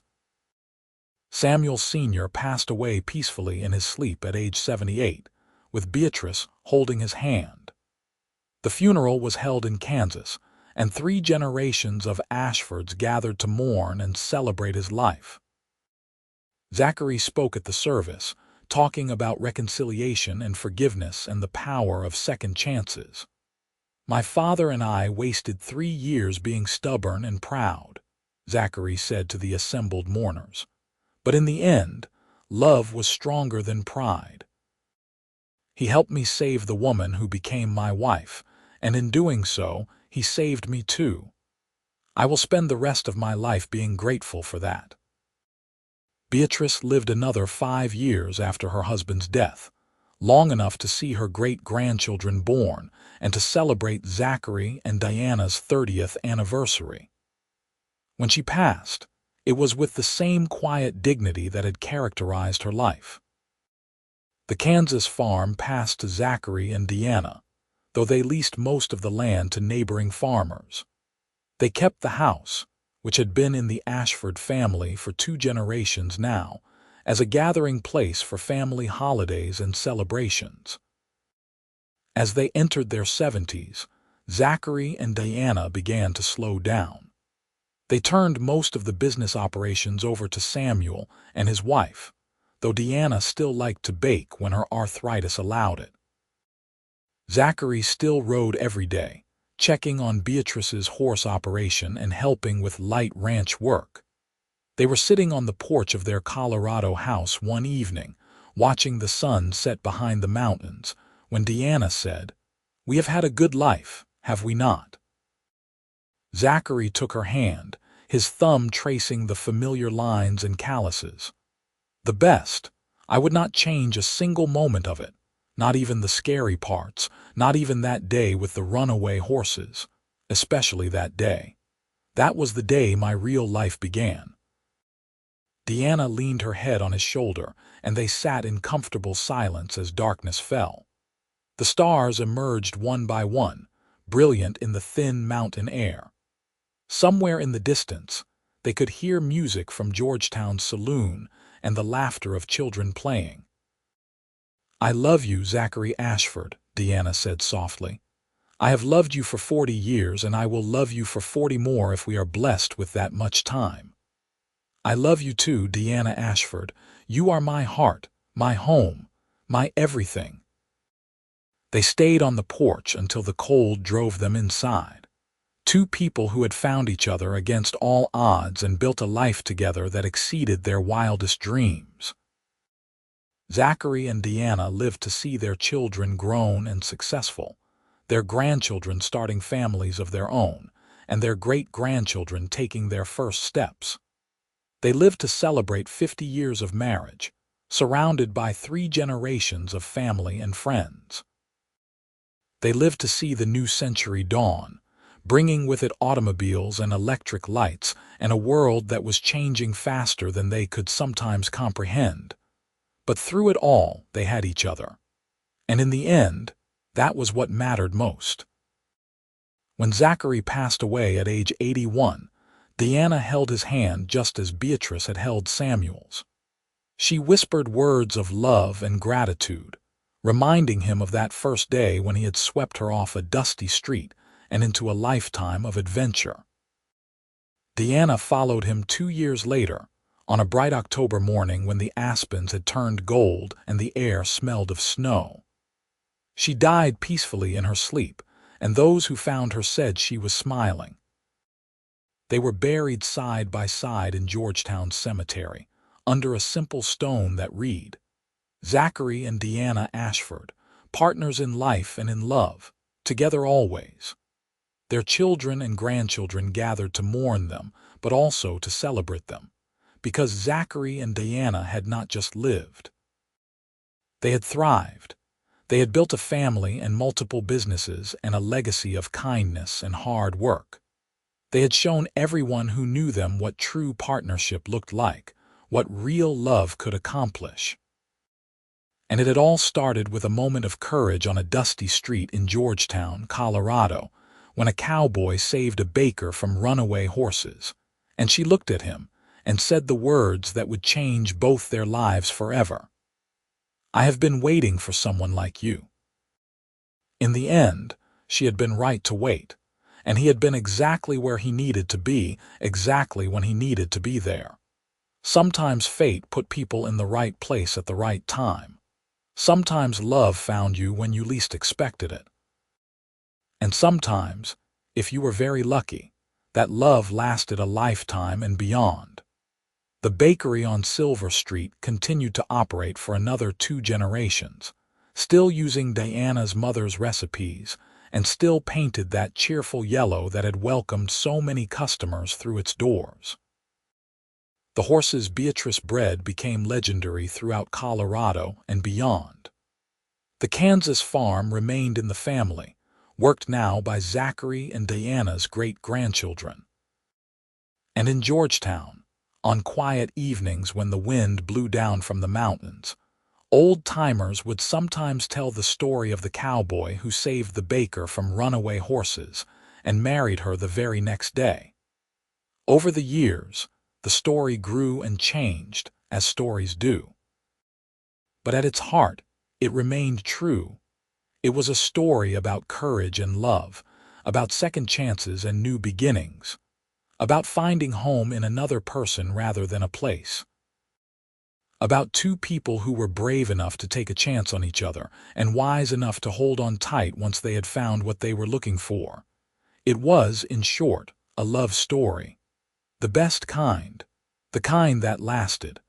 Samuel Sr. passed away peacefully in his sleep at age 78, with Beatrice holding his hand. The funeral was held in Kansas, and 3 generations of Ashfords gathered to mourn and celebrate his life. Zachary spoke at the service, talking about reconciliation and forgiveness and the power of second chances. "My father and I wasted 3 years being stubborn and proud," Zachary said to the assembled mourners. "But in the end, love was stronger than pride. He helped me save the woman who became my wife, and in doing so, he saved me too. I will spend the rest of my life being grateful for that." Beatrice lived another 5 years after her husband's death, long enough to see her great-grandchildren born and to celebrate Zachary and Diana's 30th anniversary. When she passed, it was with the same quiet dignity that had characterized her life. The Kansas farm passed to Zachary and Deanna, though they leased most of the land to neighboring farmers. They kept the house, which had been in the Ashford family for 2 generations now, as a gathering place for family holidays and celebrations. As they entered their 70s, Zachary and Deanna began to slow down. They turned most of the business operations over to Samuel and his wife, though Deanna still liked to bake when her arthritis allowed it. Zachary still rode every day, checking on Beatrice's horse operation and helping with light ranch work. They were sitting on the porch of their Colorado house one evening, watching the sun set behind the mountains, when Deanna said, "We have had a good life, have we not?" Zachary took her hand, his thumb tracing the familiar lines and calluses. "The best. I would not change a single moment of it. Not even the scary parts, not even that day with the runaway horses, especially that day. That was the day my real life began." Deanna leaned her head on his shoulder, and they sat in comfortable silence as darkness fell. The stars emerged one by one, brilliant in the thin mountain air. Somewhere in the distance, they could hear music from Georgetown's saloon and the laughter of children playing. "I love you, Zachary Ashford," Deanna said softly. "I have loved you for 40 years, and I will love you for 40 more if we are blessed with that much time. I love you too, Deanna Ashford. You are my heart, my home, my everything. They stayed on the porch until the cold drove them inside. Two people who had found each other against all odds and built a life together that exceeded their wildest dreams. Zachary and Deanna lived to see their children grown and successful, their grandchildren starting families of their own, and their great-grandchildren taking their first steps. They lived to celebrate 50 years of marriage, surrounded by 3 generations of family and friends. They lived to see the new century dawn, bringing with it automobiles and electric lights and a world that was changing faster than they could sometimes comprehend. But through it all, they had each other. And in the end, that was what mattered most. When Zachary passed away at age 81, Deanna held his hand just as Beatrice had held Samuel's. She whispered words of love and gratitude, reminding him of that first day when he had swept her off a dusty street and into a lifetime of adventure. Deanna followed him 2 years later, on a bright October morning when the aspens had turned gold and the air smelled of snow. She died peacefully in her sleep, and those who found her said she was smiling. They were buried side by side in Georgetown cemetery, under a simple stone that read, Zachary and Deanna Ashford, partners in life and in love, together always. Their children and grandchildren gathered to mourn them, but also to celebrate them, because Zachary and Deanna had not just lived. They had thrived. They had built a family and multiple businesses and a legacy of kindness and hard work. They had shown everyone who knew them what true partnership looked like, what real love could accomplish. And it had all started with a moment of courage on a dusty street in Georgetown, Colorado, when a cowboy saved a baker from runaway horses, and she looked at him and said the words that would change both their lives forever. I have been waiting for someone like you. In the end, she had been right to wait, and he had been exactly where he needed to be, exactly when he needed to be there. Sometimes fate put people in the right place at the right time. Sometimes love found you when you least expected it. And sometimes, if you were very lucky, that love lasted a lifetime and beyond. The bakery on Silver Street continued to operate for another 2 generations, still using Deanna's mother's recipes, and still painted that cheerful yellow that had welcomed so many customers through its doors. The horses Beatrice bred became legendary throughout Colorado and beyond. The Kansas farm remained in the family, worked now by Zachary and Deanna's great-grandchildren. And in Georgetown, on quiet evenings when the wind blew down from the mountains, old-timers would sometimes tell the story of the cowboy who saved the baker from runaway horses and married her the very next day. Over the years, the story grew and changed, as stories do. But at its heart, it remained true. It was a story about courage and love, about second chances and new beginnings, about finding home in another person rather than a place. About 2 people who were brave enough to take a chance on each other and wise enough to hold on tight once they had found what they were looking for. It was, in short, a love story. The best kind, the kind that lasted,